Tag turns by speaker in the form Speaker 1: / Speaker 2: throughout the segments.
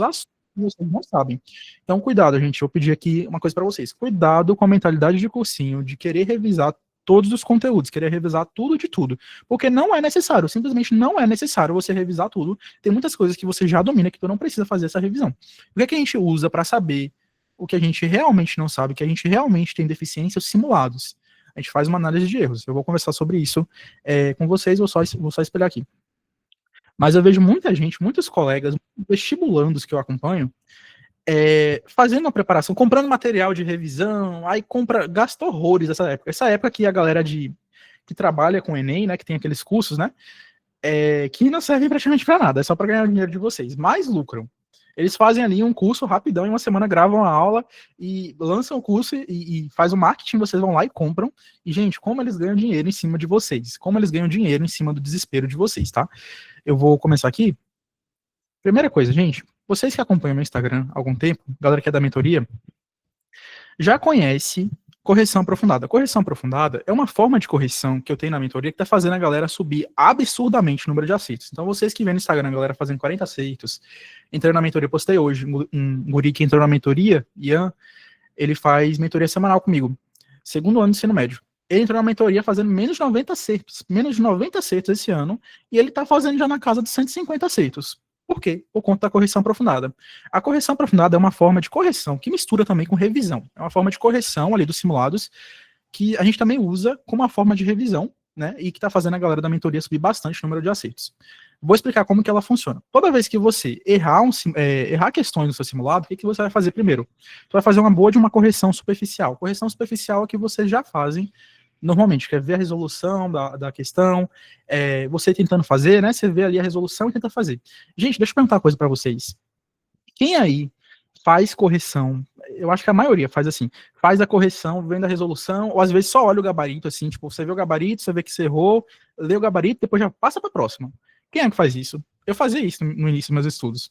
Speaker 1: assuntos que vocês não sabem. Então, cuidado, gente. Eu pedi aqui uma coisa para vocês. Cuidado com a mentalidade de cursinho, de querer revisar todos os conteúdos, querer revisar tudo de tudo. Porque não é necessário, simplesmente não é necessário você revisar tudo. Tem muitas coisas que você já domina que tu não precisa fazer essa revisão. O que é que a gente usa para saber o que a gente realmente não sabe, o que a gente realmente tem deficiência? Os simulados. A gente faz uma análise de erros. Eu vou conversar sobre isso com vocês, vou só espelhar aqui. Mas eu vejo muita gente, muitos colegas, vestibulandos que eu acompanho, fazendo uma preparação, comprando material de revisão, aí gasta horrores essa época. Essa época que a galera que trabalha com Enem, né, que tem aqueles cursos, né, que não servem praticamente para nada, é só para ganhar o dinheiro de vocês, mais lucram. Eles fazem ali um curso rapidão, em uma semana gravam a aula e lançam o curso e faz o marketing, vocês vão lá e compram. E, gente, como eles ganham dinheiro em cima de vocês? Como eles ganham dinheiro em cima do desespero de vocês, tá? Eu vou começar aqui. Primeira coisa, gente, vocês que acompanham meu Instagram há algum tempo, galera que é da mentoria, já conhece correção aprofundada. Correção aprofundada é uma forma de correção que eu tenho na mentoria que está fazendo a galera subir absurdamente o número de acertos. Então, vocês que vêem no Instagram, a galera fazendo 40 acertos, entrando na mentoria, postei hoje, um guri que entrou na mentoria, Ian, ele faz mentoria semanal comigo, segundo ano de ensino médio. Ele entrou na mentoria fazendo menos de 90 acertos esse ano, e ele está fazendo já na casa de 150 acertos. Por quê? Por conta da correção aprofundada. A correção aprofundada é uma forma de correção que mistura também com revisão. É uma forma de correção ali dos simulados que a gente também usa como uma forma de revisão, né? E que está fazendo a galera da mentoria subir bastante o número de acertos. Vou explicar como que ela funciona. Toda vez que você errar questões no seu simulado, o que você vai fazer primeiro? Você vai fazer uma boa de uma correção superficial. Correção superficial é que vocês já fazem normalmente, quer ver a resolução da questão, você tentando fazer, né? Você vê ali a resolução e tenta fazer. Gente, deixa eu perguntar uma coisa para vocês. Quem aí faz correção? Eu acho que a maioria faz assim, faz a correção, vendo a resolução, ou às vezes só olha o gabarito, assim, tipo, você vê o gabarito, você vê que você errou, lê o gabarito, depois já passa para a próxima. Quem é que faz isso? Eu fazia isso no início dos meus estudos.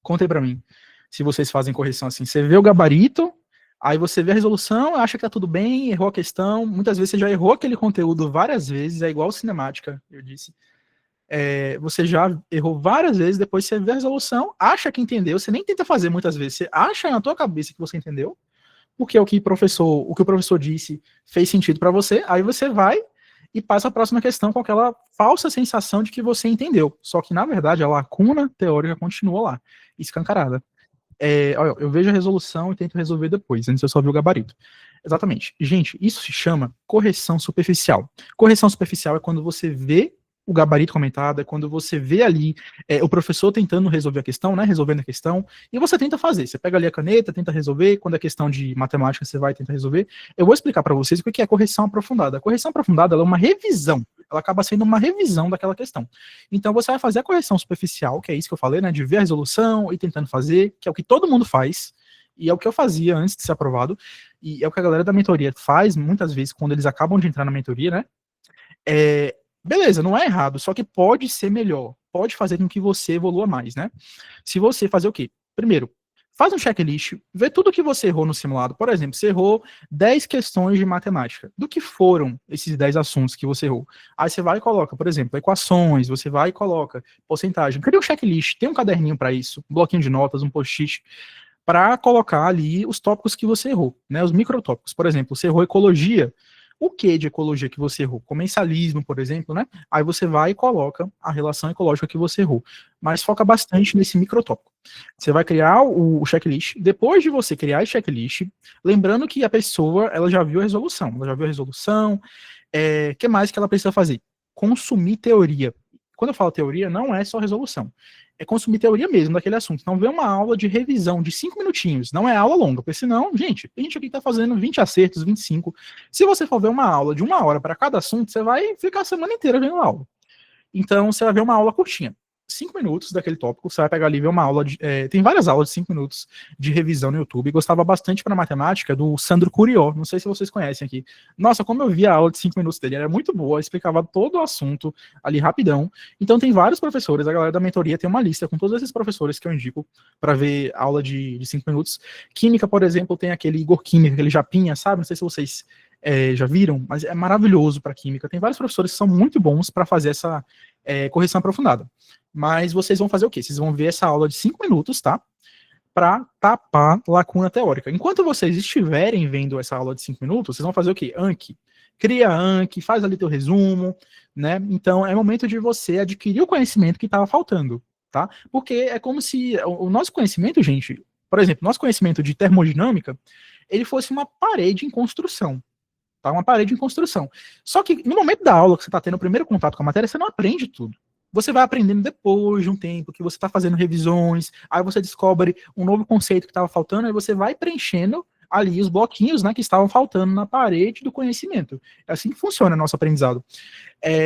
Speaker 1: Contem para mim, se vocês fazem correção assim. Você vê o gabarito, aí você vê a resolução, acha que tá tudo bem, errou a questão. Muitas vezes você já errou aquele conteúdo várias vezes, é igual cinemática, eu disse. Você já errou várias vezes, depois você vê a resolução, acha que entendeu, você nem tenta fazer muitas vezes, você acha na tua cabeça que você entendeu, porque o que o professor disse fez sentido para você, aí você vai e passa a próxima questão com aquela falsa sensação de que você entendeu. Só que, na verdade, a lacuna teórica continua lá, escancarada. Olha, eu vejo a resolução e tento resolver depois, antes eu só vi o gabarito. Exatamente. Gente, isso se chama correção superficial. Correção superficial é quando você vê o gabarito comentado, é quando você vê ali o professor tentando resolver a questão, né, resolvendo a questão, e você tenta fazer. Você pega ali a caneta, tenta resolver, quando é questão de matemática você vai tentar resolver. Eu vou explicar para vocês o que é correção aprofundada. A correção aprofundada ela é uma revisão, ela acaba sendo uma revisão daquela questão. Então você vai fazer a correção superficial, que é isso que eu falei, né, de ver a resolução e tentando fazer, que é o que todo mundo faz, e é o que eu fazia antes de ser aprovado, e é o que a galera da mentoria faz muitas vezes quando eles acabam de entrar na mentoria, né? Beleza, não é errado, só que pode ser melhor, pode fazer com que você evolua mais, né? Se você fazer o quê? Primeiro, faz um checklist, vê tudo que você errou no simulado. Por exemplo, você errou 10 questões de matemática. Do que foram esses 10 assuntos que você errou? Aí você vai e coloca, por exemplo, equações, você vai e coloca porcentagem. Cria um checklist, tem um caderninho para isso, um bloquinho de notas, um post-it, para colocar ali os tópicos que você errou, né? Os microtópicos. Por exemplo, você errou ecologia. O que de ecologia que você errou? Comensalismo, por exemplo, né? Aí você vai e coloca a relação ecológica que você errou. Mas foca bastante nesse microtópico. Você vai criar o checklist. Depois de você criar esse checklist, lembrando que a pessoa, ela já viu a resolução. Ela já viu a resolução. Que mais que ela precisa fazer? Consumir teoria. Quando eu falo teoria, não é só resolução. É consumir teoria mesmo daquele assunto. Então, ver uma aula de revisão de 5 minutinhos. Não é aula longa, porque senão, gente, a gente aqui tá fazendo 20 acertos, 25. Se você for ver uma aula de 1 hora para cada assunto, você vai ficar a semana inteira vendo aula. Então, você vai ver uma aula curtinha. 5 minutos daquele tópico, você vai pegar ali e ver uma aula tem várias aulas de 5 minutos de revisão no YouTube. Gostava bastante para matemática do Sandro Curió, não sei se vocês conhecem aqui. Nossa, como eu vi a aula de 5 minutos dele, era muito boa, explicava todo o assunto ali rapidão. Então tem vários professores, a galera da mentoria tem uma lista com todos esses professores que eu indico para ver aula de 5 minutos. Química, por exemplo, tem aquele Igor Química, aquele Japinha, sabe? Não sei se vocês já viram, mas é maravilhoso para química. Tem vários professores que são muito bons para fazer essa correção aprofundada. Mas vocês vão fazer o quê? Vocês vão ver essa aula de 5 minutos, tá? Para tapar lacuna teórica. Enquanto vocês estiverem vendo essa aula de 5 minutos, vocês vão fazer o quê? Anki. Cria Anki, faz ali teu resumo, né? Então é momento de você adquirir o conhecimento que estava faltando, tá? Porque é como se o nosso conhecimento, gente, por exemplo, nosso conhecimento de termodinâmica, ele fosse uma parede em construção, tá? Uma parede em construção. Só que no momento da aula que você está tendo o primeiro contato com a matéria, você não aprende tudo. Você vai aprendendo depois de um tempo que você está fazendo revisões, aí você descobre um novo conceito que estava faltando, aí você vai preenchendo ali os bloquinhos, né, que estavam faltando na parede do conhecimento. É assim que funciona o nosso aprendizado.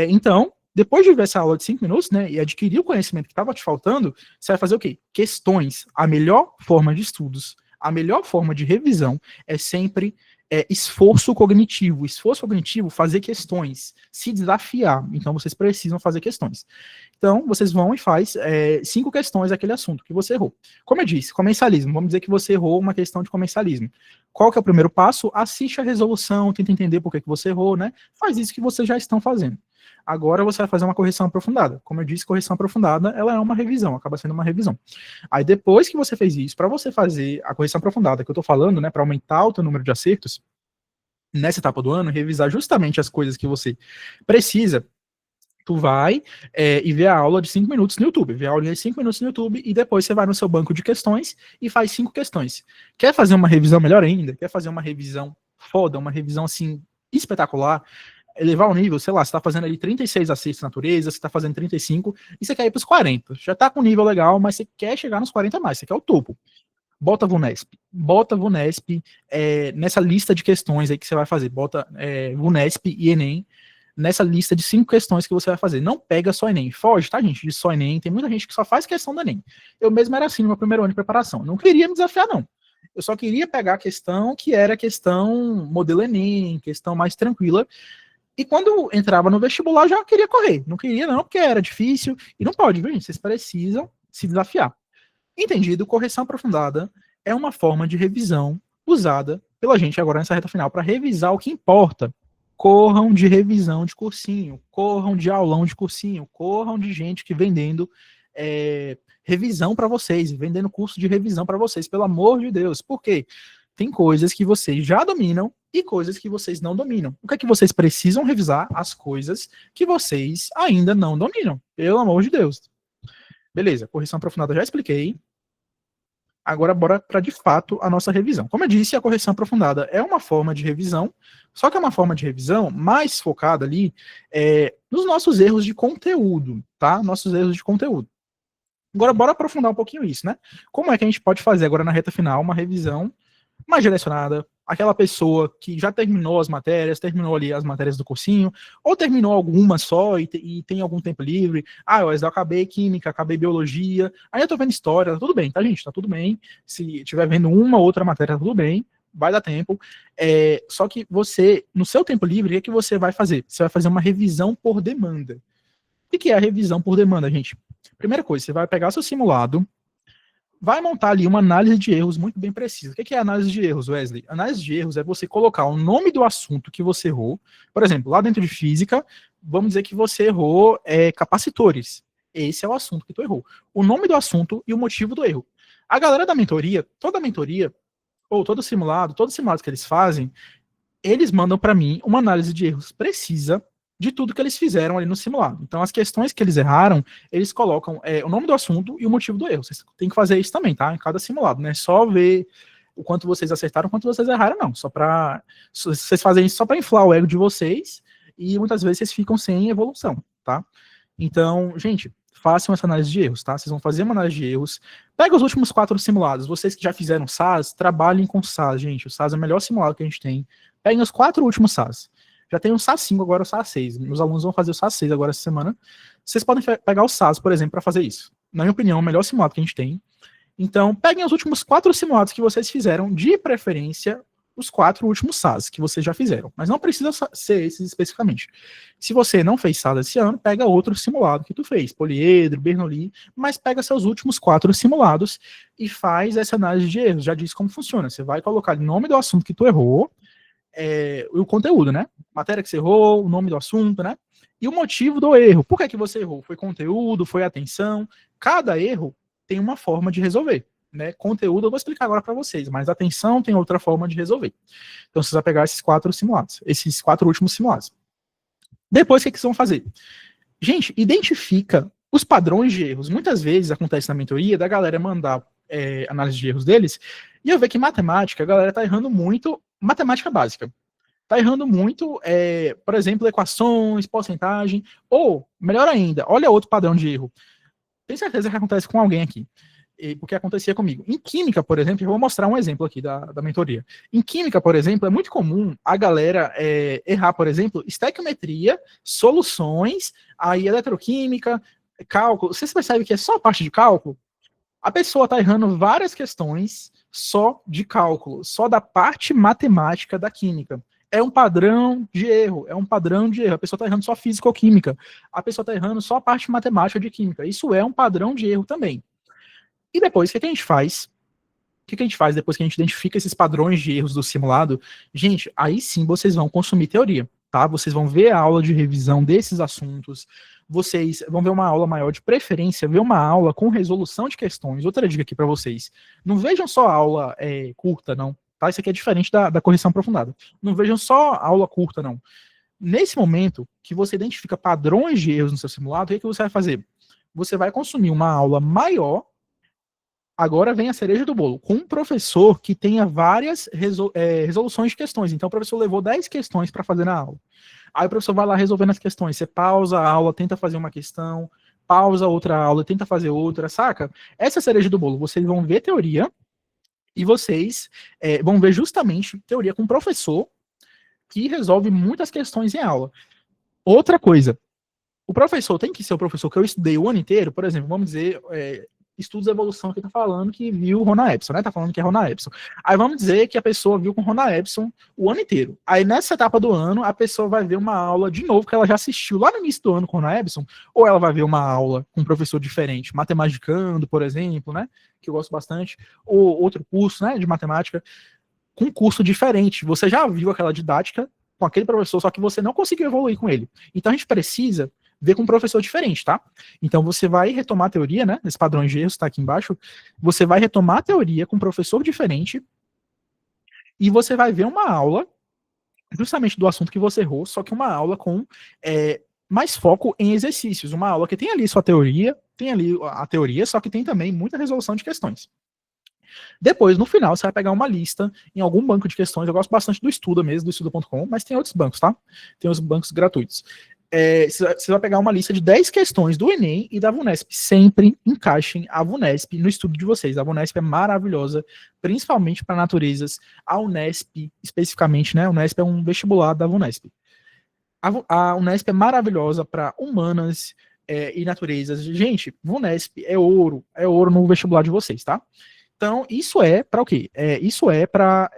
Speaker 1: Então, depois de ver essa aula de 5 minutos, né, e adquirir o conhecimento que estava te faltando, você vai fazer o quê? Questões. A melhor forma de estudos, a melhor forma de revisão é sempre esforço cognitivo. Esforço cognitivo, fazer questões, se desafiar. Então, vocês precisam fazer questões. Então, vocês vão e faz 5 questões daquele assunto que você errou. Como eu disse, comensalismo. Vamos dizer que você errou uma questão de comensalismo. Qual que é o primeiro passo? Assiste a resolução, tenta entender por que você errou, né? Faz isso que vocês já estão fazendo. Agora você vai fazer uma correção aprofundada. Como eu disse, correção aprofundada, ela é uma revisão, acaba sendo uma revisão. Aí depois que você fez isso, para você fazer a correção aprofundada que eu estou falando, né, para aumentar o teu número de acertos, nessa etapa do ano, revisar justamente as coisas que você precisa, tu vai e vê a aula de 5 minutos no YouTube, vê a aula de 5 minutos no YouTube e depois você vai no seu banco de questões e faz 5 questões. Quer fazer uma revisão melhor ainda? Quer fazer uma revisão foda, uma revisão assim espetacular? Elevar o nível, sei lá, você tá fazendo ali 36 acertos natureza, você tá fazendo 35 e você quer ir pros 40. Já tá com um nível legal, mas você quer chegar nos 40 mais, você quer o topo. Bota VUNESP. Bota VUNESP nessa lista de questões aí que você vai fazer. Bota VUNESP e Enem nessa lista de 5 questões que você vai fazer. Não pega só Enem. Foge, tá, gente? De só Enem. Tem muita gente que só faz questão do Enem. Eu mesmo era assim no meu primeiro ano de preparação. Não queria me desafiar, não. Eu só queria pegar a questão que era questão modelo Enem, questão mais tranquila. E quando entrava no vestibular, já queria correr. Não queria, não, porque era difícil. E não pode, viu, gente? Vocês precisam se desafiar. Entendido, correção aprofundada é uma forma de revisão usada pela gente agora nessa reta final para revisar o que importa. Corram de revisão de cursinho, corram de aulão de cursinho, corram de gente que vendendo revisão para vocês, vendendo curso de revisão para vocês, pelo amor de Deus. Por quê? Tem coisas que vocês já dominam e coisas que vocês não dominam. O que é que vocês precisam revisar? As coisas que vocês ainda não dominam, pelo amor de Deus. Beleza, correção aprofundada já expliquei. Agora bora para de fato a nossa revisão. Como eu disse, a correção aprofundada é uma forma de revisão, só que é uma forma de revisão mais focada ali nos nossos erros de conteúdo, tá? Nossos erros de conteúdo. Agora bora aprofundar um pouquinho isso, né? Como é que a gente pode fazer agora na reta final uma revisão mais direcionada, aquela pessoa que já terminou as matérias, terminou ali as matérias do cursinho, ou terminou alguma só e tem algum tempo livre. Eu acabei química, acabei biologia, aí eu tô vendo história, tá tudo bem, tá, gente? Tá tudo bem. Se tiver vendo uma ou outra matéria, tá tudo bem, vai dar tempo. Só que você, no seu tempo livre, o que você vai fazer? Você vai fazer uma revisão por demanda. O que é a revisão por demanda, gente? Primeira coisa, você vai pegar seu simulado, vai montar ali uma análise de erros muito bem precisa. O que é análise de erros, Wesley? Análise de erros é você colocar o nome do assunto que você errou. Por exemplo, lá dentro de física, vamos dizer que você errou capacitores. Esse é o assunto que tu errou. O nome do assunto e o motivo do erro. A galera da mentoria, toda mentoria, ou todo simulado, todos os simulados que eles fazem, eles mandam para mim uma análise de erros precisa de tudo que eles fizeram ali no simulado. Então, as questões que eles erraram, eles colocam o nome do assunto e o motivo do erro. Vocês têm que fazer isso também, tá? Em cada simulado, né? Só ver o quanto vocês acertaram, o quanto vocês erraram, não. Vocês fazem isso só para inflar o ego de vocês e muitas vezes vocês ficam sem evolução, tá? Então, gente, façam essa análise de erros, tá? Vocês vão fazer uma análise de erros. Pega os últimos 4 simulados. Vocês que já fizeram SAS, trabalhem com SAS, gente. O SAS é o melhor simulado que a gente tem. Peguem os 4 últimos SAS. Já tem o SAS 5, agora o SAS 6. Meus alunos vão fazer o SAS 6 agora essa semana. Vocês podem pegar o SAS, por exemplo, para fazer isso. Na minha opinião, é o melhor simulado que a gente tem. Então, peguem os últimos 4 simulados que vocês fizeram, de preferência, os 4 últimos SAS que vocês já fizeram. Mas não precisa ser esses especificamente. Se você não fez SAS esse ano, pega outro simulado que tu fez, poliedro, Bernoulli, mas pega seus últimos 4 simulados e faz essa análise de erros. Já disse como funciona. Você vai colocar o nome do assunto que tu errou, o conteúdo, né? Matéria que você errou, o nome do assunto, né? E o motivo do erro. Por que você errou? Foi conteúdo, foi atenção? Cada erro tem uma forma de resolver, né? Conteúdo eu vou explicar agora para vocês, mas atenção tem outra forma de resolver. Então você vai pegar esses 4 simulados, esses 4 últimos simulados. Depois, o que vocês vão fazer? Gente, identifica os padrões de erros. Muitas vezes acontece na mentoria da galera mandar análise de erros deles, e eu vejo que matemática, a galera tá errando muito, matemática básica. Tá errando muito, por exemplo, equações, porcentagem, ou, melhor ainda, olha outro padrão de erro. Tenho certeza que acontece com alguém aqui, porque acontecia comigo. Em química, por exemplo, eu vou mostrar um exemplo aqui da mentoria. Em química, por exemplo, é muito comum a galera errar, por exemplo, estequiometria, soluções, aí eletroquímica, cálculo. Você percebe que é só a parte de cálculo? A pessoa está errando várias questões só de cálculo, só da parte matemática da química. É um padrão de erro, é um padrão de erro. A pessoa está errando só física ou química. A pessoa está errando só a parte matemática de química. Isso é um padrão de erro também. E depois, o que a gente faz? O que a gente faz depois que a gente identifica esses padrões de erros do simulado? Gente, aí sim vocês vão consumir teoria, tá? Vocês vão ver a aula de revisão desses assuntos, vocês vão ver uma aula maior, de preferência, ver uma aula com resolução de questões. Outra dica aqui para vocês: não vejam só aula curta, não, tá? Isso aqui é diferente da correção aprofundada. Não vejam só aula curta, não. Nesse momento que você identifica padrões de erros no seu simulado, o que você vai fazer? Você vai consumir uma aula maior. Agora vem a cereja do bolo, com um professor que tenha várias resoluções de questões. Então o professor levou 10 questões para fazer na aula. Aí o professor vai lá resolvendo as questões. Você pausa a aula, tenta fazer uma questão, pausa outra aula, tenta fazer outra, saca? Essa é a cereja do bolo. Vocês vão ver teoria e vocês vão ver justamente teoria com um professor que resolve muitas questões em aula. Outra coisa, o professor tem que ser o professor que eu estudei o ano inteiro. Por exemplo, vamos dizer... estudos de evolução que tá falando que viu Rona Epson, né? Tá falando que é Rona Epson. Aí vamos dizer que a pessoa viu com Rona Epson o ano inteiro. Aí nessa etapa do ano, a pessoa vai ver uma aula de novo que ela já assistiu lá no início do ano com Rona Epson, ou ela vai ver uma aula com um professor diferente, Matematicando, por exemplo, né? Que eu gosto bastante, ou outro curso, né? De matemática, com um curso diferente. Você já viu aquela didática com aquele professor, só que você não conseguiu evoluir com ele. Então a gente precisa ver com um professor diferente, tá? Então você vai retomar a teoria, né? Esse padrão de erros está aqui embaixo. Você vai retomar a teoria com um professor diferente e você vai ver uma aula justamente do assunto que você errou, só que uma aula com mais foco em exercícios. Uma aula que tem ali sua teoria, tem ali a teoria, só que tem também muita resolução de questões. Depois, no final, você vai pegar uma lista em algum banco de questões. Eu gosto bastante do Estuda mesmo, do estuda.com, mas tem outros bancos, tá? Tem os bancos gratuitos. Você vai pegar uma lista de 10 questões do Enem e da VUNESP. Sempre encaixem a VUNESP no estudo de vocês. A VUNESP é maravilhosa, principalmente para naturezas. A Unesp, especificamente, né? A Unesp é um vestibular da VUNESP. A Unesp é maravilhosa para humanas e naturezas. Gente, VUNESP é ouro no vestibular de vocês, tá? Então, isso é para o quê? Isso é para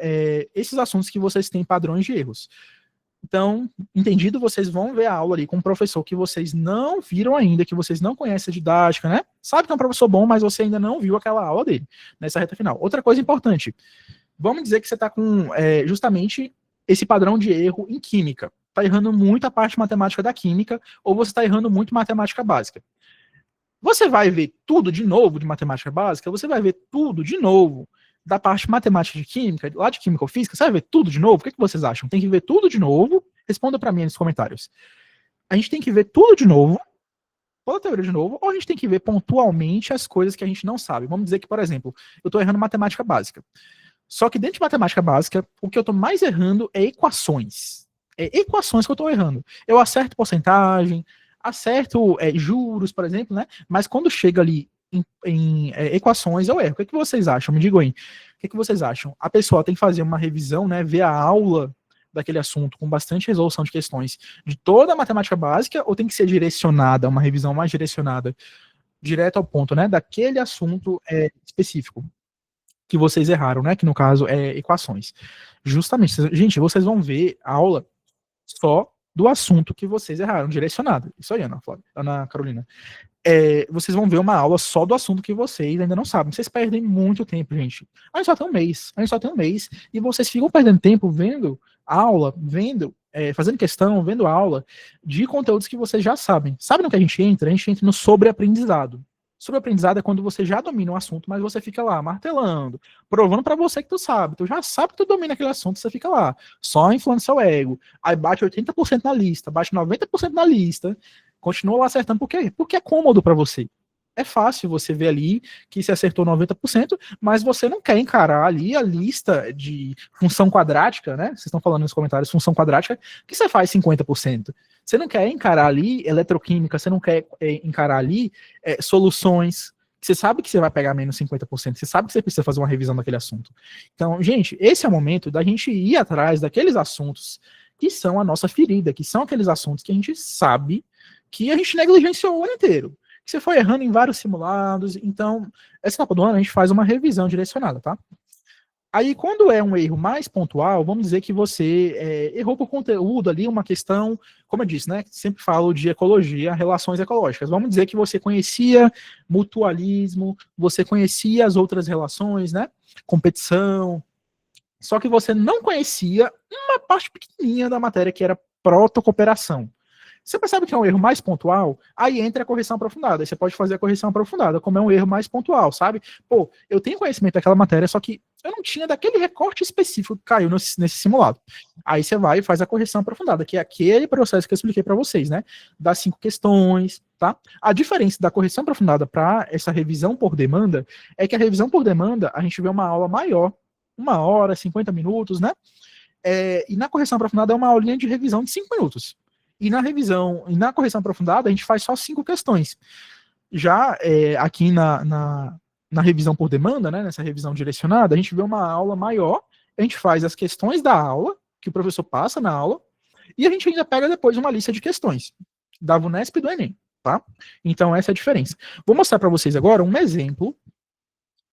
Speaker 1: esses assuntos que vocês têm padrões de erros. Então, entendido, vocês vão ver a aula ali com um professor que vocês não viram ainda, que vocês não conhecem a didática, né? Sabe que é um professor bom, mas você ainda não viu aquela aula dele, nessa reta final. Outra coisa importante, vamos dizer que você está com justamente esse padrão de erro em química. Está errando muito a parte matemática da química, ou você está errando muito matemática básica. Você vai ver tudo de novo de matemática básica, você vai ver tudo de novo da parte matemática de química, lá de química ou física, você vai ver tudo de novo? O que vocês acham? Tem que ver tudo de novo? Responda para mim nos comentários. A gente tem que ver tudo de novo, toda a teoria de novo, ou a gente tem que ver pontualmente as coisas que a gente não sabe? Vamos dizer que, por exemplo, eu estou errando matemática básica. Só que dentro de matemática básica, o que eu estou mais errando é equações. É equações que eu estou errando. Eu acerto porcentagem, acerto juros, por exemplo, né? Mas quando chega ali em equações, eu erro. O que vocês acham? Me digam aí. O que vocês acham? A pessoa tem que fazer uma revisão, né? Ver a aula daquele assunto com bastante resolução de questões de toda a matemática básica, ou tem que ser direcionada, uma revisão mais direcionada, direto ao ponto, né? Daquele assunto específico que vocês erraram, né? Que no caso é equações. Justamente, gente, vocês vão ver a aula só do assunto que vocês erraram, direcionado. Isso aí, Ana Carolina. Vocês vão ver uma aula só do assunto que vocês ainda não sabem. Vocês perdem muito tempo, gente. A gente só tem um mês. E vocês ficam perdendo tempo vendo aula vendo, fazendo questão, vendo aula de conteúdos que vocês já sabem. Sabe no que a gente entra? A gente entra no sobreaprendizado. Sobreaprendizado é quando você já domina um assunto, mas você fica lá martelando, provando para você que tu sabe. Tu já sabe que tu domina aquele assunto, você fica lá, só inflando seu ego. Aí bate 80% na lista, bate 90% na lista, continua lá acertando. Por quê? Porque é cômodo para você. É fácil você ver ali que você acertou 90%, mas você não quer encarar ali a lista de função quadrática, né? Vocês estão falando nos comentários, função quadrática, que você faz 50%. Você não quer encarar ali eletroquímica, você não quer encarar ali soluções. Você sabe que você vai pegar menos 50%, você sabe que você precisa fazer uma revisão daquele assunto. Então, gente, esse é o momento da gente ir atrás daqueles assuntos que são a nossa ferida, que são aqueles assuntos que a gente sabe que a gente negligenciou o ano inteiro. Você foi errando em vários simulados, então, essa etapa do ano a gente faz uma revisão direcionada, tá? Aí, quando é um erro mais pontual, vamos dizer que você errou por conteúdo ali, uma questão, como eu disse, né? Sempre falo de ecologia, relações ecológicas. Vamos dizer que você conhecia mutualismo, você conhecia as outras relações, né? Competição, só que você não conhecia uma parte pequenininha da matéria que era protocooperação. Você percebe que é um erro mais pontual, aí entra a correção aprofundada. Aí você pode fazer a correção aprofundada, como é um erro mais pontual, sabe? Pô, eu tenho conhecimento daquela matéria, só que eu não tinha daquele recorte específico que caiu nesse simulado. Aí você vai e faz a correção aprofundada, que é aquele processo que eu expliquei para vocês, né? Das 5 questões, tá? A diferença da correção aprofundada para essa revisão por demanda é que a revisão por demanda, a gente vê uma aula maior, 1 hora, 50 minutos, né? E na correção aprofundada é uma aulinha de revisão de 5 minutos. E na correção aprofundada, a gente faz só 5 questões. Já aqui na revisão por demanda, né, nessa revisão direcionada, a gente vê uma aula maior, a gente faz as questões da aula, que o professor passa na aula, e a gente ainda pega depois uma lista de questões, da VUNESP e do Enem, tá? Então, essa é a diferença. Vou mostrar para vocês agora um exemplo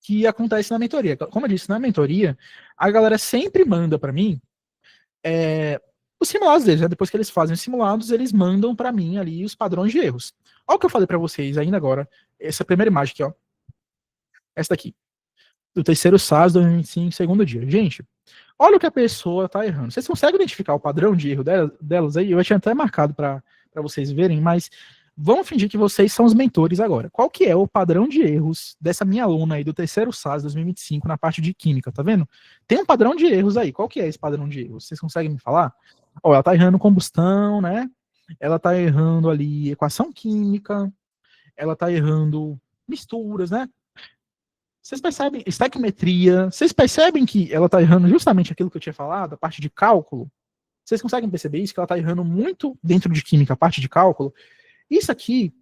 Speaker 1: que acontece na mentoria. Como eu disse, na mentoria, a galera sempre manda para mim os simulados deles, né? Depois que eles fazem os simulados, eles mandam para mim ali os padrões de erros. Olha o que eu falei para vocês ainda agora. Essa primeira imagem aqui, ó. Essa daqui. Do terceiro SAS 2025, segundo dia. Gente, olha o que a pessoa tá errando. Vocês conseguem identificar o padrão de erro delas aí? Eu tinha até marcado para vocês verem, mas vamos fingir que vocês são os mentores agora. Qual que é o padrão de erros dessa minha aluna aí do terceiro SAS 2025 na parte de química, tá vendo? Tem um padrão de erros aí. Qual que é esse padrão de erros? Vocês conseguem me falar? Ó, ela tá errando combustão, né? Ela tá errando ali equação química, ela tá errando misturas, né? Vocês percebem estequiometria? Vocês percebem que ela tá errando justamente aquilo que eu tinha falado, a parte de cálculo? Vocês conseguem perceber isso? Que ela tá errando muito dentro de química, a parte de cálculo? Isso aqui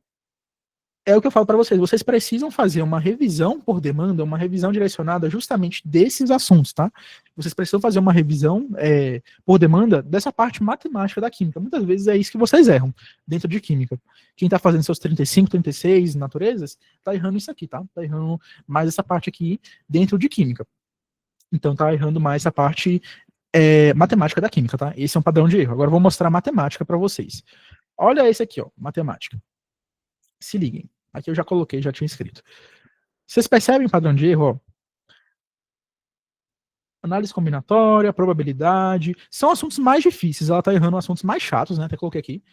Speaker 1: é o que eu falo para vocês. Vocês precisam fazer uma revisão por demanda, uma revisão direcionada justamente desses assuntos, tá? Vocês precisam fazer uma revisão por demanda dessa parte matemática da química. Muitas vezes é isso que vocês erram dentro de química. Quem está fazendo seus 35, 36 naturezas, está errando isso aqui, tá? Está errando mais essa parte aqui dentro de química. Então está errando mais essa parte matemática da química, tá? Esse é um padrão de erro. Agora eu vou mostrar a matemática para vocês. Olha esse aqui, ó, matemática. Se liguem. Aqui eu já coloquei, já tinha escrito. Vocês percebem o padrão de erro? Ó? Análise combinatória, probabilidade, são assuntos mais difíceis. Ela está errando assuntos mais chatos, né? Até coloquei aqui.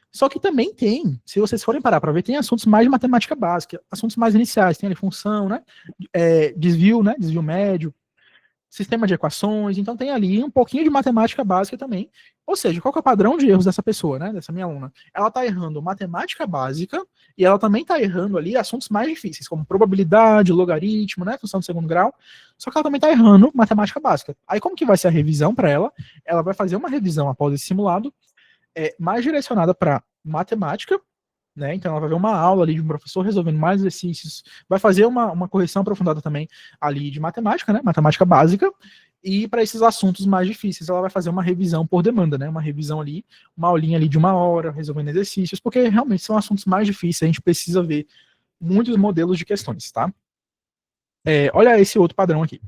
Speaker 1: Só que também tem, se vocês forem parar para ver, tem assuntos mais de matemática básica, assuntos mais iniciais, tem ali função, né? Desvio, né? Desvio médio, sistema de equações, então tem ali um pouquinho de matemática básica também. Ou seja, qual que é o padrão de erros dessa pessoa, né, dessa minha aluna? Ela está errando matemática básica e ela também está errando ali assuntos mais difíceis, como probabilidade, logaritmo, né, função de segundo grau, só que ela também está errando matemática básica. Aí como que vai ser a revisão para ela? Ela vai fazer uma revisão após esse simulado, mais direcionada para matemática, né? Então ela vai ver uma aula ali de um professor resolvendo mais exercícios, vai fazer uma correção aprofundada também ali de matemática, né? Matemática básica, e para esses assuntos mais difíceis ela vai fazer uma revisão por demanda, né? Uma revisão ali, uma aulinha ali de 1 hora, resolvendo exercícios, porque realmente são assuntos mais difíceis, a gente precisa ver muitos modelos de questões, tá? Olha esse outro padrão aqui.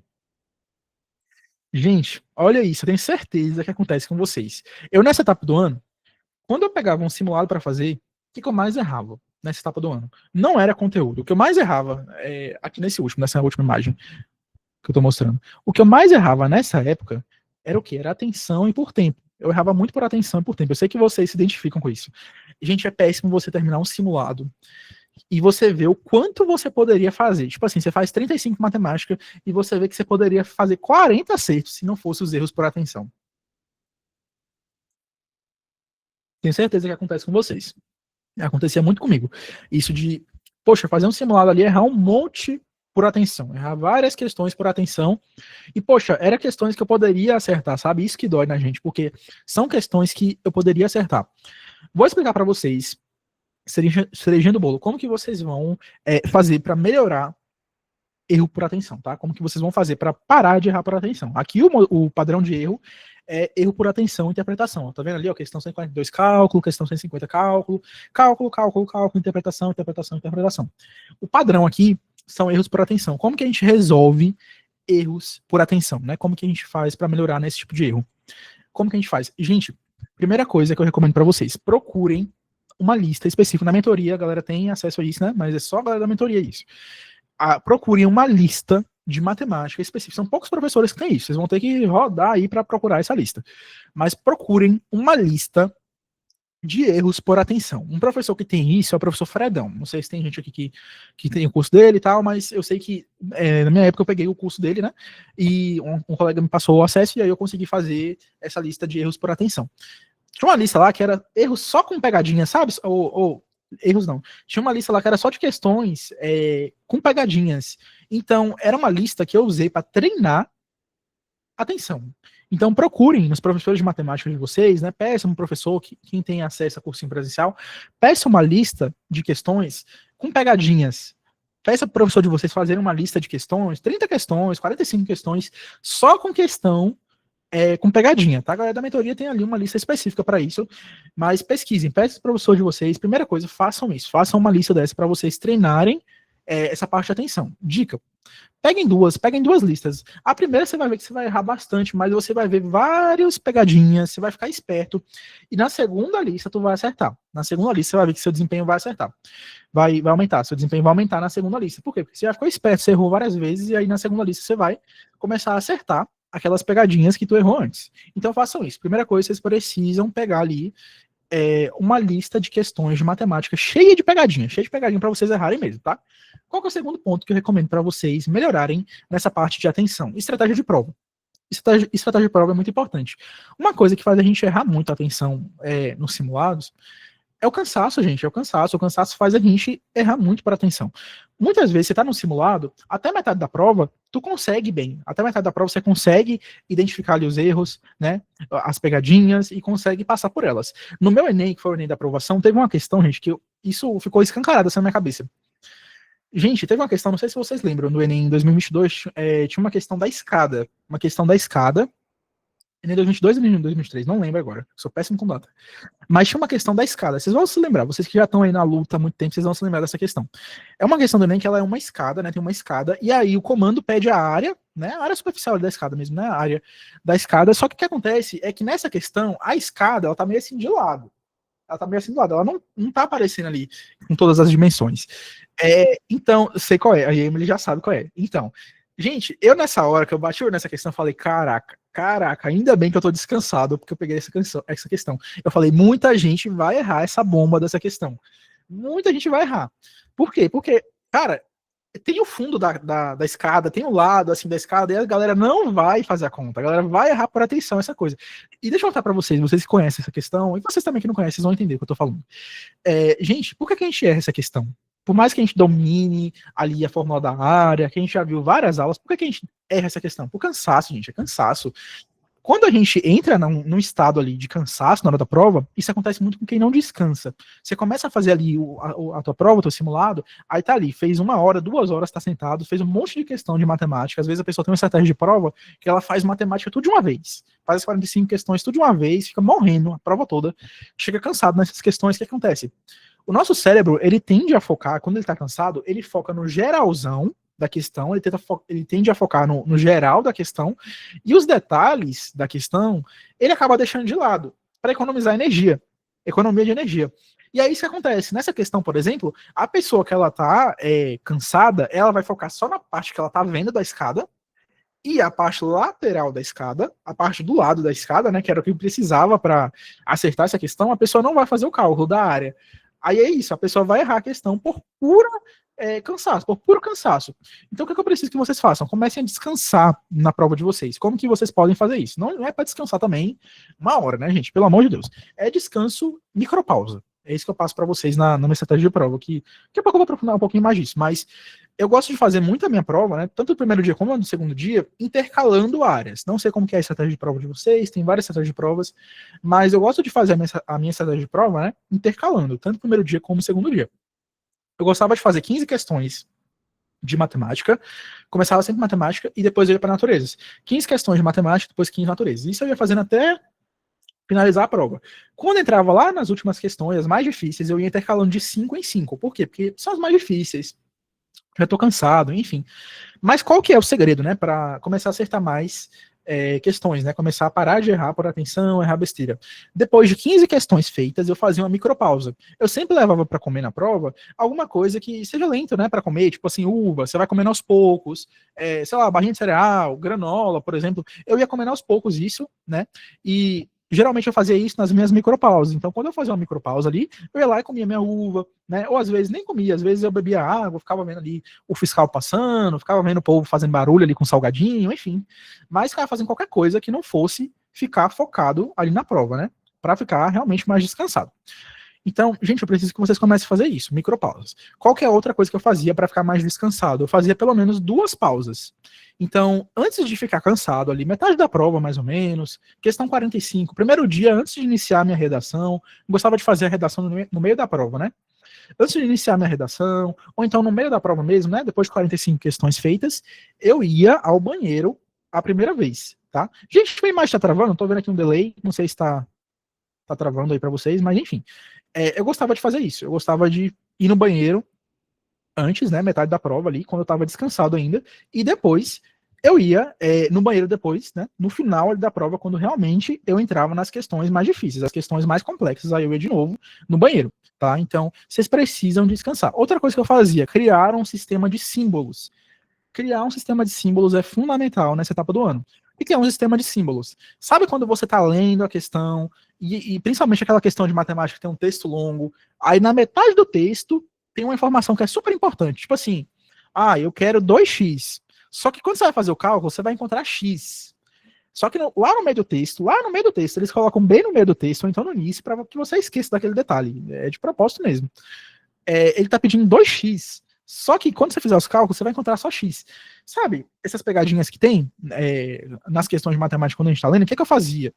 Speaker 1: Gente, olha isso, eu tenho certeza que acontece com vocês. Eu, nessa etapa do ano, quando eu pegava um simulado para fazer, o que eu mais errava nessa etapa do ano? Não era conteúdo. O que eu mais errava, aqui nessa última imagem que eu tô mostrando, o que eu mais errava nessa época era o quê? Era atenção e por tempo. Eu errava muito por atenção e por tempo. Eu sei que vocês se identificam com isso. Gente, é péssimo você terminar um simulado e você vê o quanto você poderia fazer. Tipo assim, você faz 35 matemática e você vê que você poderia fazer 40 acertos se não fosse os erros por atenção. Tenho certeza que acontece com vocês. Acontecia muito comigo. Isso de, poxa, fazer um simulado ali, errar um monte por atenção, errar várias questões por atenção. E, poxa, eram questões que eu poderia acertar, sabe? Isso que dói na gente, porque são questões que eu poderia acertar. Vou explicar para vocês, cerejinha do bolo, como que vocês vão fazer para melhorar erro por atenção, tá? Como que vocês vão fazer para parar de errar por atenção. Aqui o padrão de erro é erro por atenção e interpretação. Tá vendo ali, ó, questão 142, cálculo, questão 150, cálculo, interpretação, interpretação, interpretação. O padrão aqui são erros por atenção. Como que a gente resolve erros por atenção, né? Como que a gente faz para melhorar nesse tipo de erro? Como que a gente faz? Gente, primeira coisa que eu recomendo para vocês, procurem uma lista específica. Na mentoria, a galera tem acesso a isso, né? Mas é só a galera da mentoria isso. Procurem uma lista de matemática específica. São poucos professores que têm isso. Vocês vão ter que rodar aí para procurar essa lista. Mas procurem uma lista de erros por atenção. Um professor que tem isso é o professor Fredão. Não sei se tem gente aqui que tem o curso dele e tal, mas eu sei que na minha época eu peguei o curso dele, né? E um colega me passou o acesso e aí eu consegui fazer essa lista de erros por atenção. Tinha uma lista lá que era erros só com pegadinha, sabe? Ou erros não. Tinha uma lista lá que era só de questões com pegadinhas. Então, era uma lista que eu usei para treinar atenção. Então, procurem nos professores de matemática de vocês, né? Peçam um professor, quem tem acesso a cursinho presencial, peça uma lista de questões com pegadinhas. Peça para o professor de vocês fazerem uma lista de questões, 30 questões, 45 questões, só com questão com pegadinha, tá? A galera da mentoria tem ali uma lista específica para isso, mas pesquisem, peçam para o professor de vocês, primeira coisa, façam isso, façam uma lista dessa para vocês treinarem essa parte de atenção. Dica, peguem duas listas. A primeira você vai ver que você vai errar bastante, mas você vai ver várias pegadinhas, você vai ficar esperto, e na segunda lista tu vai acertar. Na segunda lista você vai ver que seu desempenho vai acertar. Vai aumentar, seu desempenho vai aumentar na segunda lista. Por quê? Porque você já ficou esperto, você errou várias vezes, e aí na segunda lista você vai começar a acertar aquelas pegadinhas que tu errou antes. Então façam isso. Primeira coisa, vocês precisam pegar ali uma lista de questões de matemática cheia de pegadinha para vocês errarem mesmo, tá? Qual que é o segundo ponto que eu recomendo para vocês melhorarem nessa parte de atenção? Estratégia de prova. Estratégia de prova é muito importante. Uma coisa que faz a gente errar muito a atenção nos simulados é o cansaço, gente. É o cansaço. O cansaço faz a gente errar muito para atenção. Muitas vezes você está no simulado, até metade da prova, tu consegue bem. Até metade da prova você consegue identificar ali os erros, né? As pegadinhas e consegue passar por elas. No meu Enem, que foi o Enem da aprovação, teve uma questão, gente, que isso ficou escancarado assim na minha cabeça. Gente, teve uma questão, não sei se vocês lembram, no Enem em 2022, tinha uma questão da escada. Uma questão da escada. Enem 2022 ou Enem 2023, não lembro agora. Sou péssimo com data. Mas tinha uma questão da escada. Vocês vão se lembrar, vocês que já estão aí na luta há muito tempo, vocês vão se lembrar dessa questão. É uma questão também que ela é uma escada, né? Tem uma escada, e aí o comando pede a área, né? A área superficial da escada mesmo, né? A área da escada. Só que o que acontece é que nessa questão, a escada, ela tá meio assim de lado. Ela tá meio assim de lado. Ela não tá aparecendo ali com todas as dimensões. Então, sei qual é. A Emily já sabe qual é. Então, gente, eu nessa hora que eu bati nessa questão, falei, caraca, ainda bem que eu tô descansado, porque eu peguei essa questão. Eu falei, muita gente vai errar essa bomba dessa questão. Muita gente vai errar. Por quê? Porque, cara, tem o fundo da escada, tem o lado assim da escada, e a galera não vai fazer a conta, a galera vai errar por atenção essa coisa. E deixa eu contar pra vocês que conhecem essa questão, e vocês também que não conhecem, vocês vão entender o que eu tô falando. Gente, por que a gente erra essa questão? Por mais que a gente domine ali a fórmula da área, que a gente já viu várias aulas, por que a gente erra essa questão? Por cansaço, gente, é cansaço. Quando a gente entra num estado ali de cansaço na hora da prova, isso acontece muito com quem não descansa. Você começa a fazer ali a tua prova, o teu simulado, aí tá ali, fez 1 hora, 2 horas, tá sentado, fez um monte de questão de matemática. Às vezes a pessoa tem uma estratégia de prova que ela faz matemática tudo de uma vez. Faz as 45 questões tudo de uma vez, fica morrendo a prova toda, chega cansado nessas questões. O que acontece? O nosso cérebro, ele tende a focar, quando ele tá cansado, ele foca no geralzão da questão, ele tende a focar no geral da questão, e os detalhes da questão, ele acaba deixando de lado, para economizar energia, economia de energia. E aí isso que acontece, nessa questão, por exemplo, a pessoa que ela tá cansada, ela vai focar só na parte que ela tá vendo da escada, e a parte lateral da escada, a parte do lado da escada, né, que era o que precisava para acertar essa questão, a pessoa não vai fazer o cálculo da área. Aí é isso, a pessoa vai errar a questão por pura cansaço, por puro cansaço. Então o que eu preciso que vocês façam? Comecem a descansar na prova de vocês. Como que vocês podem fazer isso? Não é para descansar também 1 hora, né, gente? Pelo amor de Deus. É descanso, micropausa. É isso que eu passo para vocês na minha estratégia de prova, que daqui a pouco eu vou aprofundar um pouquinho mais disso, mas eu gosto de fazer muito a minha prova, né, tanto no primeiro dia como no segundo dia, intercalando áreas. Não sei como que é a estratégia de prova de vocês, tem várias estratégias de provas, mas eu gosto de fazer a minha estratégia de prova, né, intercalando, tanto no primeiro dia como no segundo dia. Eu gostava de fazer 15 questões de matemática, começava sempre matemática e depois eu ia para naturezas. 15 questões de matemática, depois 15 naturezas. Isso eu ia fazendo até finalizar a prova. Quando entrava lá nas últimas questões, as mais difíceis, eu ia intercalando de 5 em 5. Por quê? Porque são as mais difíceis. Já tô cansado, enfim. Mas qual que é o segredo, né, para começar a acertar mais questões, né, começar a parar de errar por atenção, errar besteira. Depois de 15 questões feitas, eu fazia uma micropausa. Eu sempre levava para comer na prova alguma coisa que seja lento, né, para comer, tipo assim, uva, você vai comendo aos poucos, sei lá, barrinha de cereal, granola, por exemplo. Eu ia comendo aos poucos isso, né, e geralmente eu fazia isso nas minhas micropausas. Então, quando eu fazia uma micropausa ali, eu ia lá e comia minha uva, né? Ou às vezes nem comia, às vezes eu bebia água, ficava vendo ali o fiscal passando, ficava vendo o povo fazendo barulho ali com salgadinho, enfim. Mas ficava fazendo qualquer coisa que não fosse ficar focado ali na prova, né? Para ficar realmente mais descansado. Então, gente, eu preciso que vocês comecem a fazer isso, micropausas. Qual que é a outra coisa que eu fazia para ficar mais descansado? Eu fazia pelo menos 2 pausas. Então, antes de ficar cansado ali, metade da prova mais ou menos, questão 45, primeiro dia, antes de iniciar a minha redação, gostava de fazer a redação no meio da prova, né? Antes de iniciar a minha redação, ou então no meio da prova mesmo, né? Depois de 45 questões feitas, eu ia ao banheiro a primeira vez, tá? Gente, minha imagem tá travando, tô vendo aqui um delay, não sei se tá travando aí para vocês, mas enfim. Eu gostava de fazer isso. Eu gostava de ir no banheiro antes, né, metade da prova ali, quando eu estava descansado ainda, e depois eu ia no banheiro depois, né, no final da prova, quando realmente eu entrava nas questões mais difíceis, as questões mais complexas, aí eu ia de novo no banheiro, tá? Então, vocês precisam descansar. Outra coisa que eu fazia, criar um sistema de símbolos. Criar um sistema de símbolos é fundamental nessa etapa do ano. O que é um sistema de símbolos? Sabe quando você está lendo a questão, e principalmente aquela questão de matemática que tem um texto longo, aí na metade do texto tem uma informação que é super importante, tipo assim, eu quero 2x. Só que quando você vai fazer o cálculo, você vai encontrar x. Só que lá no meio do texto, eles colocam bem no meio do texto, ou então no início, para que você esqueça daquele detalhe. É de propósito mesmo. Ele está pedindo 2x. Só que quando você fizer os cálculos, você vai encontrar só x. Sabe, essas pegadinhas que tem nas questões de matemática quando a gente está lendo, o que eu fazia?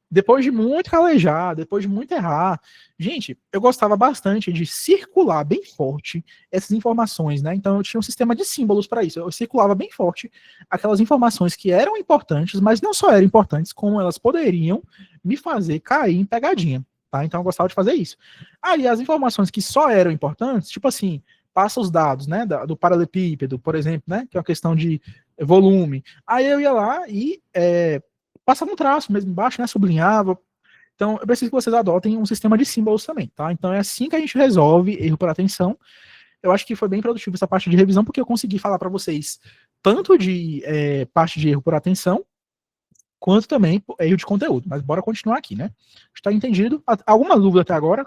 Speaker 1: Depois de muito calejar, depois de muito errar, gente, eu gostava bastante de circular bem forte essas informações, né? Então eu tinha um sistema de símbolos para isso. Eu circulava bem forte aquelas informações que eram importantes, mas não só eram importantes, como elas poderiam me fazer cair em pegadinha, tá? Então eu gostava de fazer isso. Aí as informações que só eram importantes, tipo assim, passa os dados, né, do paralelepípedo, por exemplo, né, que é uma questão de volume. Aí eu ia lá e passava um traço mesmo embaixo, né, sublinhava. Então, eu preciso que vocês adotem um sistema de símbolos também, tá? Então, é assim que a gente resolve erro por atenção. Eu acho que foi bem produtivo essa parte de revisão, porque eu consegui falar para vocês tanto de parte de erro por atenção, quanto também erro de conteúdo. Mas bora continuar aqui, né? Está entendido? Alguma dúvida até agora?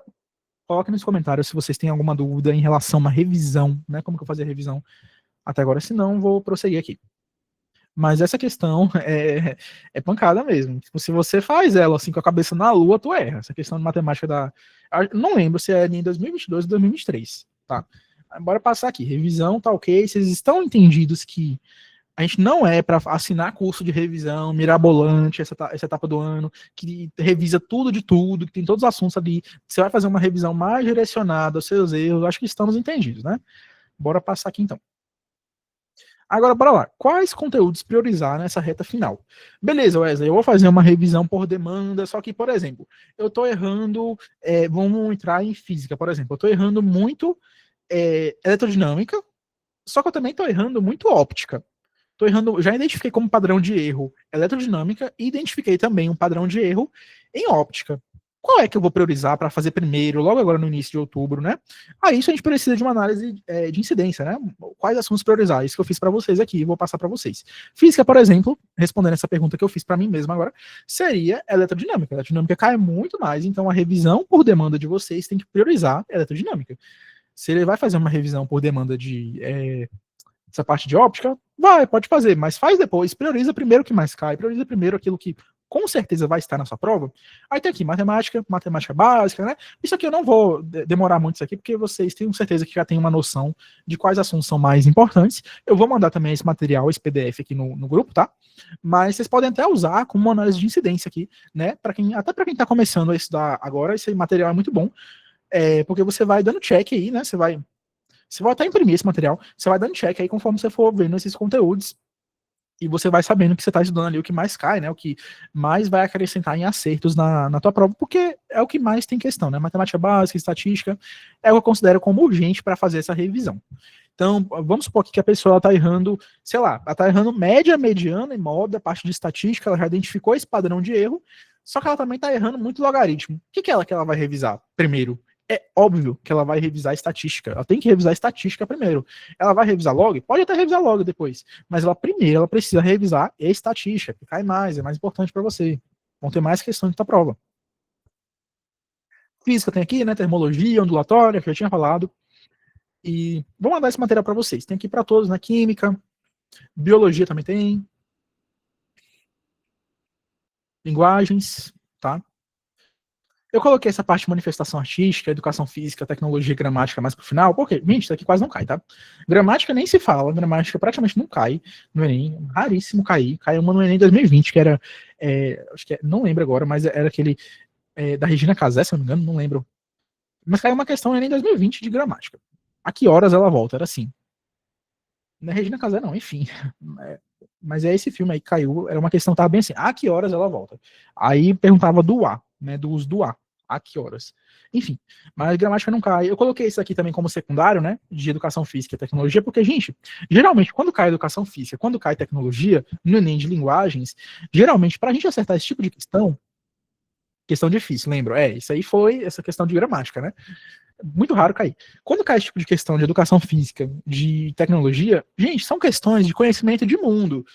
Speaker 1: Coloque nos comentários se vocês têm alguma dúvida em relação a uma revisão, né? Como que eu fazia a revisão até agora, se não, vou prosseguir aqui. Mas essa questão é pancada mesmo. Tipo, se você faz ela assim com a cabeça na lua, tu erra. Essa questão de matemática não lembro se é em 2022 ou 2023, tá? Bora passar aqui. Revisão tá ok. Vocês estão entendidos que a gente não é para assinar curso de revisão mirabolante essa etapa do ano, que revisa tudo de tudo, que tem todos os assuntos ali. Você vai fazer uma revisão mais direcionada aos seus erros. Acho que estamos entendidos, né? Bora passar aqui então. Agora, bora lá. Quais conteúdos priorizar nessa reta final? Beleza, Wesley, eu vou fazer uma revisão por demanda, só que, por exemplo, eu estou errando, vamos entrar em física, por exemplo, eu estou errando muito eletrodinâmica, só que eu também estou errando muito óptica. Estou errando, já identifiquei como padrão de erro eletrodinâmica e identifiquei também um padrão de erro em óptica. qual é que eu vou priorizar para fazer primeiro, logo agora no início de outubro, né? Aí isso a gente precisa de uma análise de incidência, né? Quais assuntos priorizar? Isso que eu fiz para vocês aqui, vou passar para vocês. Física, por exemplo, respondendo essa pergunta que eu fiz para mim mesmo agora, seria eletrodinâmica. A eletrodinâmica cai muito mais, então a revisão por demanda de vocês tem que priorizar a eletrodinâmica. Se ele vai fazer uma revisão por demanda de essa parte de óptica, pode fazer, mas faz depois, prioriza primeiro o que mais cai, prioriza primeiro aquilo que com certeza vai estar na sua prova. Aí tem aqui matemática básica, né? Isso aqui eu não vou demorar muito isso aqui, porque vocês têm certeza que já têm uma noção de quais assuntos são mais importantes. Eu vou mandar também esse material, esse PDF aqui no grupo, tá? Mas vocês podem até usar como uma análise de incidência aqui, né? Até para quem está começando a estudar agora, esse material é muito bom, porque você vai dando check aí, né? Você vai até imprimir esse material, você vai dando check aí conforme você for vendo esses conteúdos, e você vai sabendo que você está estudando ali o que mais cai, né? O que mais vai acrescentar em acertos na tua prova, porque é o que mais tem questão, né? Matemática básica, estatística, é o que eu considero como urgente para fazer essa revisão. Então, vamos supor aqui que a pessoa está errando, sei lá, ela está errando média, mediana e moda, a parte de estatística, ela já identificou esse padrão de erro, só que ela também está errando muito logaritmo. O que é ela que ela vai revisar primeiro? É óbvio que ela vai revisar estatística. Ela tem que revisar estatística primeiro. Ela vai revisar log? Pode até revisar log depois. Mas ela precisa revisar estatística, que cai mais, é mais importante para você. Vão ter mais questões da prova. Física tem aqui, né? Termologia, ondulatória, que eu já tinha falado. E vou mandar esse material para vocês. Tem aqui para todos, né? Química, biologia também tem. Linguagens, tá? Eu coloquei essa parte de manifestação artística, educação física, tecnologia e gramática mais pro final, porque, gente, isso aqui quase não cai, tá? Gramática nem se fala, gramática praticamente não cai no Enem, raríssimo cair. Caiu uma no Enem 2020, que era, acho que não lembro agora, mas era aquele da Regina Casé, se eu não me engano, não lembro. Mas caiu uma questão no Enem 2020 de gramática. A que horas ela volta? Era assim. Não é Regina Casé, não, enfim. Mas é esse filme aí que caiu, era uma questão que tava bem assim, a que horas ela volta? Aí perguntava do A, né, do uso do a que horas? Enfim, mas gramática não cai. Eu coloquei isso aqui também como secundário, né, de educação física e tecnologia, porque, gente, geralmente, quando cai educação física, quando cai tecnologia, no Enem de linguagens, geralmente, pra gente acertar esse tipo de questão difícil, lembro, isso aí foi essa questão de gramática, né? Muito raro cair. Quando cai esse tipo de questão de educação física, de tecnologia, gente, são questões de conhecimento de mundo.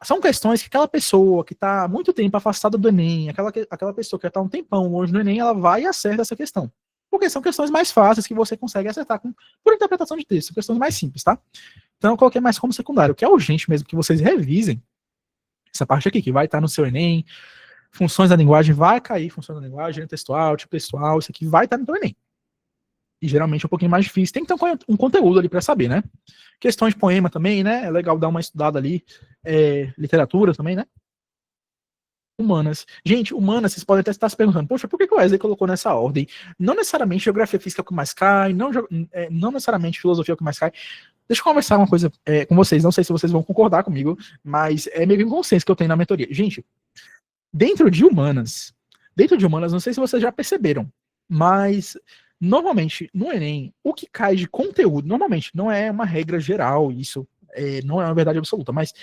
Speaker 1: São questões que aquela pessoa que está há muito tempo afastada do Enem, aquela pessoa que está um tempão longe do Enem, ela vai e acerta essa questão. Porque são questões mais fáceis que você consegue acertar por interpretação de texto, são questões mais simples, tá? Então eu coloquei mais como secundário, que é urgente mesmo que vocês revisem essa parte aqui, que vai estar no seu Enem. Funções da linguagem vai cair, funções da linguagem, textual, tipo textual, isso aqui vai estar no teu Enem. E geralmente é um pouquinho mais difícil. Tem que ter um conteúdo ali para saber, né? Questões de poema também, né? É legal dar uma estudada ali. Literatura também, né? Humanas. Gente, humanas, vocês podem até estar se perguntando, poxa, por que o Wesley colocou nessa ordem? Não necessariamente geografia física é o que mais cai, não necessariamente filosofia é o que mais cai. Deixa eu conversar uma coisa com vocês, não sei se vocês vão concordar comigo, mas é meio que um consenso que eu tenho na mentoria. Gente, dentro de humanas, não sei se vocês já perceberam, mas normalmente no Enem, o que cai de conteúdo, normalmente não é uma regra geral, isso não é uma verdade absoluta, mas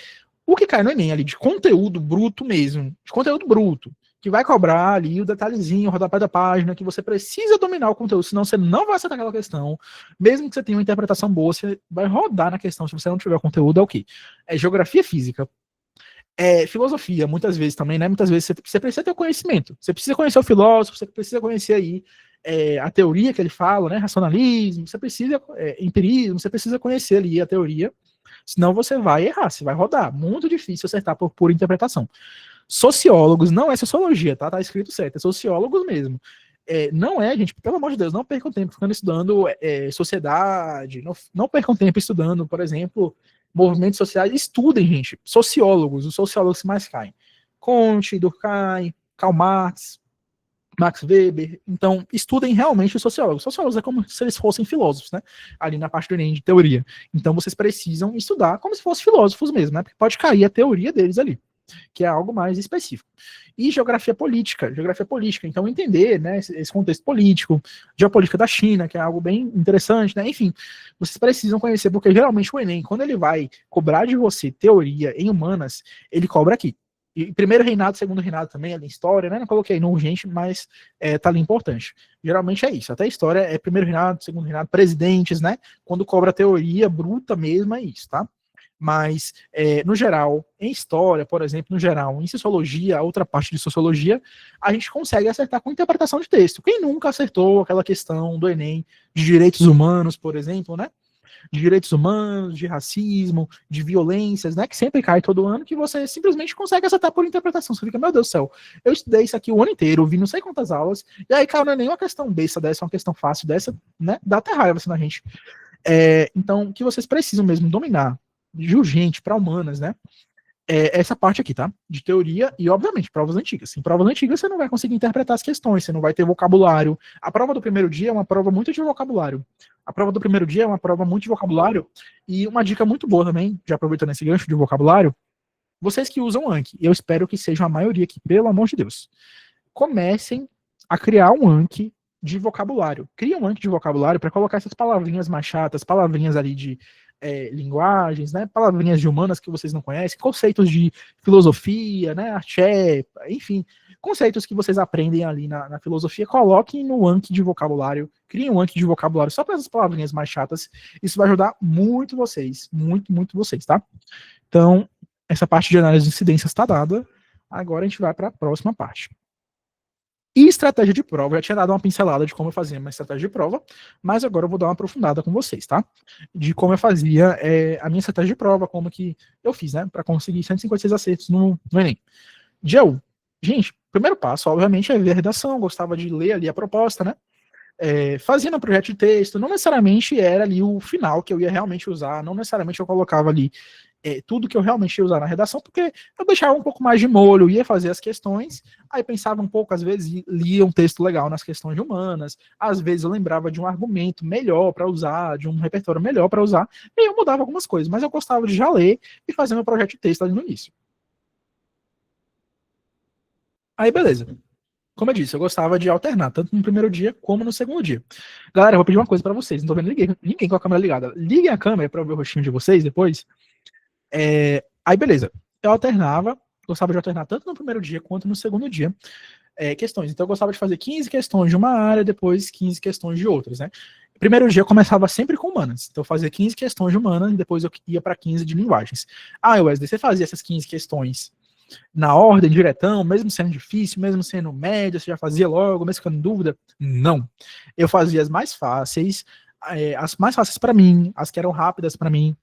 Speaker 1: o que cai no Enem ali de conteúdo bruto mesmo, de conteúdo bruto, que vai cobrar ali o detalhezinho, o rodapé da página, que você precisa dominar o conteúdo, senão você não vai acertar aquela questão, mesmo que você tenha uma interpretação boa, você vai rodar na questão, se você não tiver o conteúdo, é o quê? É geografia física. Filosofia, muitas vezes também, né? Muitas vezes você precisa ter o conhecimento. Você precisa conhecer o filósofo, você precisa conhecer aí a teoria que ele fala, né? Racionalismo, você precisa, empirismo, você precisa conhecer ali a teoria, senão você vai errar, você vai rodar. Muito difícil acertar por pura interpretação. Sociólogos, não é sociologia, tá? Tá escrito certo, é sociólogos mesmo. Não é, gente, pelo amor de Deus, não percam tempo ficando estudando sociedade, não percam tempo estudando, por exemplo, movimentos sociais. Estudem, gente, os sociólogos que mais caem. Comte, Durkheim, Karl Marx, Max Weber. Então, estudem realmente os sociólogos. Sociólogos é como se eles fossem filósofos, né? Ali na parte do Enem de teoria. Então, vocês precisam estudar como se fossem filósofos mesmo, né? Porque pode cair a teoria deles ali, que é algo mais específico. E geografia política, então entender, né, esse contexto político, geopolítica da China, que é algo bem interessante, né, enfim, vocês precisam conhecer, porque geralmente o Enem, quando ele vai cobrar de você teoria em humanas, ele cobra aqui. E primeiro reinado, segundo reinado também, ali em história, né? Não coloquei no urgente, mas tá ali importante. Geralmente é isso. Até a história é primeiro reinado, segundo reinado, presidentes, né? Quando cobra a teoria bruta mesmo, é isso, tá? Mas, no geral, em história, por exemplo, no geral, em sociologia, outra parte de sociologia, a gente consegue acertar com interpretação de texto. Quem nunca acertou aquela questão do Enem de direitos humanos, por exemplo, né? De direitos humanos, de racismo, de violências, né? Que sempre cai todo ano, que você simplesmente consegue acertar por interpretação. Você fica, meu Deus do céu, eu estudei isso aqui o ano inteiro, vi não sei quantas aulas, e aí, cara, não é nenhuma questão besta dessa, é uma questão fácil dessa, né? Dá até raiva assim na gente. Então, o que vocês precisam mesmo dominar de urgente para humanas, né? Essa parte aqui, tá? De teoria e, obviamente, provas antigas. Em provas antigas você não vai conseguir interpretar as questões, você não vai ter vocabulário. A prova do primeiro dia é uma prova muito de vocabulário. A prova do primeiro dia é uma prova muito de vocabulário. E uma dica muito boa também, já aproveitando esse gancho de vocabulário, vocês que usam Anki, eu espero que sejam a maioria aqui, pelo amor de Deus, comecem a criar um Anki de vocabulário. Cria um Anki de vocabulário para colocar essas palavrinhas mais chatas, palavrinhas ali de linguagens, né, palavrinhas de humanas que vocês não conhecem, conceitos de filosofia, né, axé, enfim, conceitos que vocês aprendem ali na filosofia, coloquem no Anki de vocabulário, criem um Anki de vocabulário só para essas palavrinhas mais chatas, isso vai ajudar muito vocês, muito vocês, tá? Então, essa parte de análise de incidências está dada, agora a gente vai para a próxima parte. E estratégia de prova, eu já tinha dado uma pincelada de como eu fazia uma estratégia de prova, mas agora eu vou dar uma aprofundada com vocês, tá? De como eu fazia a minha estratégia de prova, como que eu fiz, né? Para conseguir 156 acertos no Enem. Dia 1. Gente, primeiro passo, obviamente, é ver a redação, eu gostava de ler ali a proposta, né? Fazia no projeto de texto, não necessariamente era ali o final que eu ia realmente usar, não necessariamente eu colocava ali tudo que eu realmente ia usar na redação, porque eu deixava um pouco mais de molho, ia fazer as questões, aí pensava um pouco, às vezes lia um texto legal nas questões de humanas, às vezes eu lembrava de um argumento melhor para usar, de um repertório melhor para usar, e eu mudava algumas coisas, mas eu gostava de já ler e fazer meu projeto de texto ali no início. Aí beleza. Como eu disse, eu gostava de alternar, tanto no primeiro dia como no segundo dia. Galera, eu vou pedir uma coisa pra vocês, não tô vendo ninguém com a câmera ligada. Liguem a câmera pra eu ver o rostinho de vocês depois. Aí, beleza. Eu alternava, gostava de alternar tanto no primeiro dia quanto no segundo dia questões. Então, eu gostava de fazer 15 questões de uma área, depois 15 questões de outras, né? Primeiro dia eu começava sempre com humanas. Então, eu fazia 15 questões de humanas e depois eu ia para 15 de linguagens. Ah, Wesley, você fazia essas 15 questões na ordem, diretão, mesmo sendo difícil, mesmo sendo média, você já fazia logo, mesmo ficando em dúvida? Não. Eu fazia as mais fáceis para mim, as que eram rápidas para mim,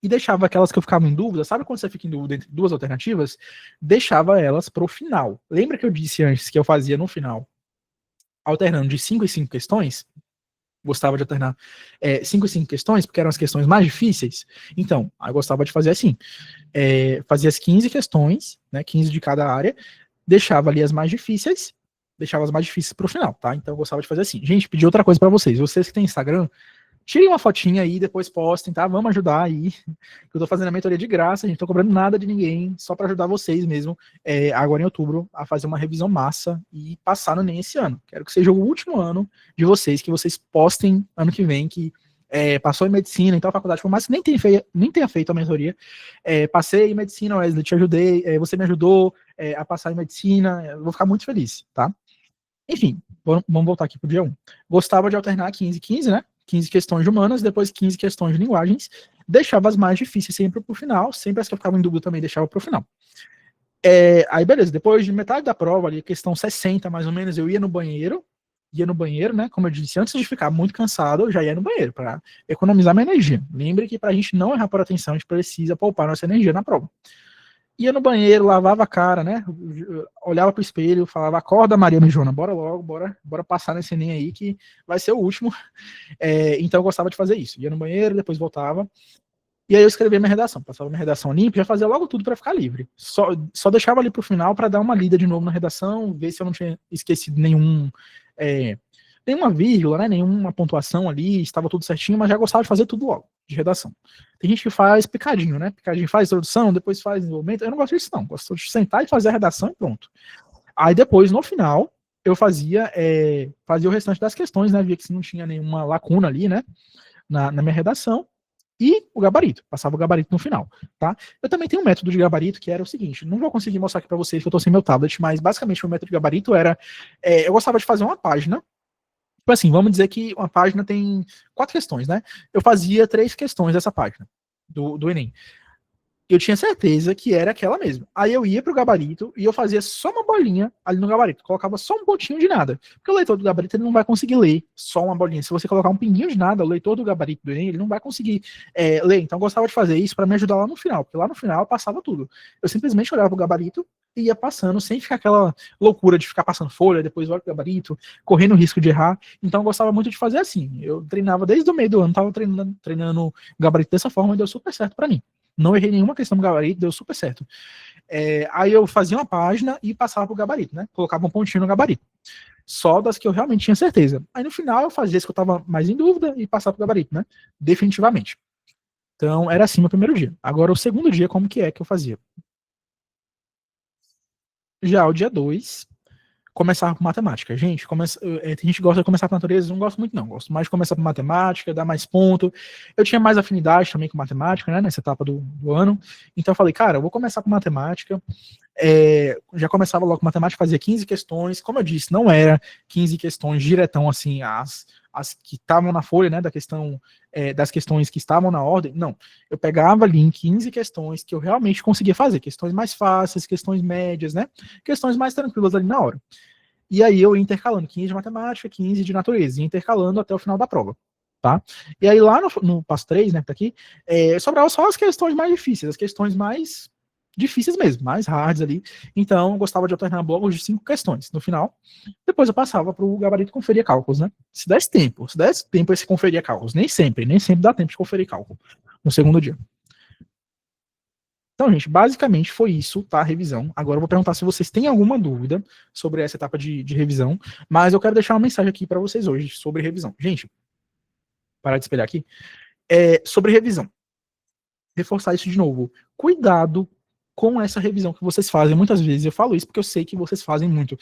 Speaker 1: e deixava aquelas que eu ficava em dúvida, sabe quando você fica em dúvida entre duas alternativas? Deixava elas pro final. Lembra que eu disse antes que eu fazia no final, alternando de 5 em 5 questões? Gostava de alternar 5 em 5 questões, porque eram as questões mais difíceis. Então, eu gostava de fazer assim. Fazia as 15 questões, né, 15 de cada área, deixava ali as mais difíceis pro final, tá? Então eu gostava de fazer assim. Gente, pedi outra coisa para vocês. Vocês que têm Instagram, tirem uma fotinha aí, depois postem, tá? Vamos ajudar aí. Eu tô fazendo a mentoria de graça, a gente não tô cobrando nada de ninguém, só para ajudar vocês mesmo, agora em outubro, a fazer uma revisão massa e passar no Enem esse ano. Quero que seja o último ano de vocês, que vocês postem ano que vem, que passou em medicina, então a faculdade, por mais que nem tenha feito a mentoria, passei em medicina, Wesley, te ajudei, você me ajudou a passar em medicina, eu vou ficar muito feliz, tá? Enfim, vamos voltar aqui pro dia 1. Gostava de alternar 15, né? 15 questões de humanas, depois 15 questões de linguagens, deixava as mais difíceis sempre pro final, sempre as que eu ficava em dúvida também deixava pro final. Aí beleza, depois de metade da prova, ali, questão 60 mais ou menos, eu ia no banheiro, né, como eu disse, antes de ficar muito cansado, eu já ia no banheiro, para economizar minha energia. Lembre que pra gente não errar por atenção, a gente precisa poupar nossa energia na prova. Ia no banheiro, lavava a cara, né? Olhava pro espelho, falava, acorda Maria Mijona, bora logo, bora passar nesse Enem aí que vai ser o último. Então eu gostava de fazer isso. Ia no banheiro, depois voltava. E aí eu escrevia minha redação, passava minha redação limpa, já fazia logo tudo para ficar livre. Só deixava ali pro final para dar uma lida de novo na redação, ver se eu não tinha esquecido nenhuma vírgula, né, nenhuma pontuação ali, estava tudo certinho, mas já gostava de fazer tudo logo, de redação. Tem gente que faz picadinho, né? Picadinho faz introdução, depois faz desenvolvimento. Eu não gosto disso, não. Gosto de sentar e fazer a redação e pronto. Aí depois, no final, eu fazia o restante das questões, né? Via que se não tinha nenhuma lacuna ali, né? Na minha redação. e o gabarito. Passava o gabarito no final, tá? Eu também tenho um método de gabarito que era o seguinte, não vou conseguir mostrar aqui para vocês que eu tô sem meu tablet, mas basicamente o método de gabarito era, eu gostava de fazer uma página. Tipo assim, vamos dizer que uma página tem 4 questões, né? Eu fazia 3 questões dessa página do Enem. Eu tinha certeza que era aquela mesmo. Aí eu ia pro gabarito e eu fazia só uma bolinha ali no gabarito, colocava só um pontinho de nada. Porque o leitor do gabarito ele não vai conseguir ler só uma bolinha. Se você colocar um pinguinho de nada, o leitor do gabarito do Enem ele não vai conseguir ler. Então eu gostava de fazer isso para me ajudar lá no final, porque lá no final passava tudo. Eu simplesmente olhava pro gabarito e ia passando, sem ficar aquela loucura de ficar passando folha, depois olha pro gabarito, correndo o risco de errar. Então eu gostava muito de fazer assim. Eu treinava desde o meio do ano, tava treinando gabarito dessa forma e deu super certo para mim. Não errei nenhuma questão no gabarito, deu super certo. Aí eu fazia uma página e passava pro gabarito, né? Colocava um pontinho no gabarito. Só das que eu realmente tinha certeza. Aí no final eu fazia as que eu tava mais em dúvida e passava pro gabarito, né? Definitivamente. Então era assim no primeiro dia. Agora o segundo dia, como que eu fazia? Já o dia 2, começar por matemática. Gente, tem gente que gosta de começar por natureza, eu não gosto muito não. Gosto mais de começar por matemática, dar mais ponto. Eu tinha mais afinidade também com matemática, né, nessa etapa do ano. Então eu falei, cara, eu vou começar por matemática. Já começava logo com matemática, fazia 15 questões. Como eu disse, não era 15 questões diretão assim, as que estavam na folha, né, das questões que estavam na ordem. Não, eu pegava ali em 15 questões que eu realmente conseguia fazer. Questões mais fáceis, questões médias, né, questões mais tranquilas ali na hora. E aí eu ia intercalando 15 de matemática, 15 de natureza, ia intercalando até o final da prova, tá? E aí lá no passo 3, né, que tá aqui, sobrava só as questões mais difíceis, as questões mais difíceis mesmo, mais hards ali. Então eu gostava de alternar blocos de 5 questões no final. Depois eu passava para o gabarito conferir cálculos, né? Se desse tempo esse conferia cálculos. Nem sempre dá tempo de conferir cálculo no segundo dia. Então, gente, basicamente foi isso, tá? A revisão. Agora eu vou perguntar se vocês têm alguma dúvida sobre essa etapa de revisão, mas eu quero deixar uma mensagem aqui para vocês hoje sobre revisão. Gente, parar de espelhar aqui. Sobre revisão. Reforçar isso de novo. Cuidado com essa revisão que vocês fazem. Muitas vezes eu falo isso porque eu sei que vocês fazem muito.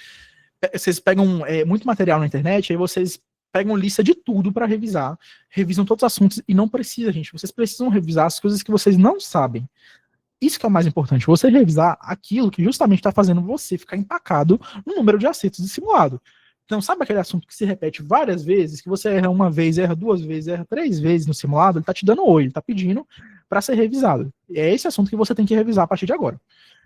Speaker 1: Vocês pegam muito material na internet, aí vocês pegam lista de tudo para revisar, revisam todos os assuntos e não precisa, gente. Vocês precisam revisar as coisas que vocês não sabem. Isso que é o mais importante, você revisar aquilo que justamente está fazendo você ficar empacado no número de acertos do simulado. Então, sabe aquele assunto que se repete várias vezes, que você erra uma vez, erra 2 vezes, erra 3 vezes no simulado, ele está te dando oi, ele está pedindo para ser revisado. E é esse assunto que você tem que revisar a partir de agora.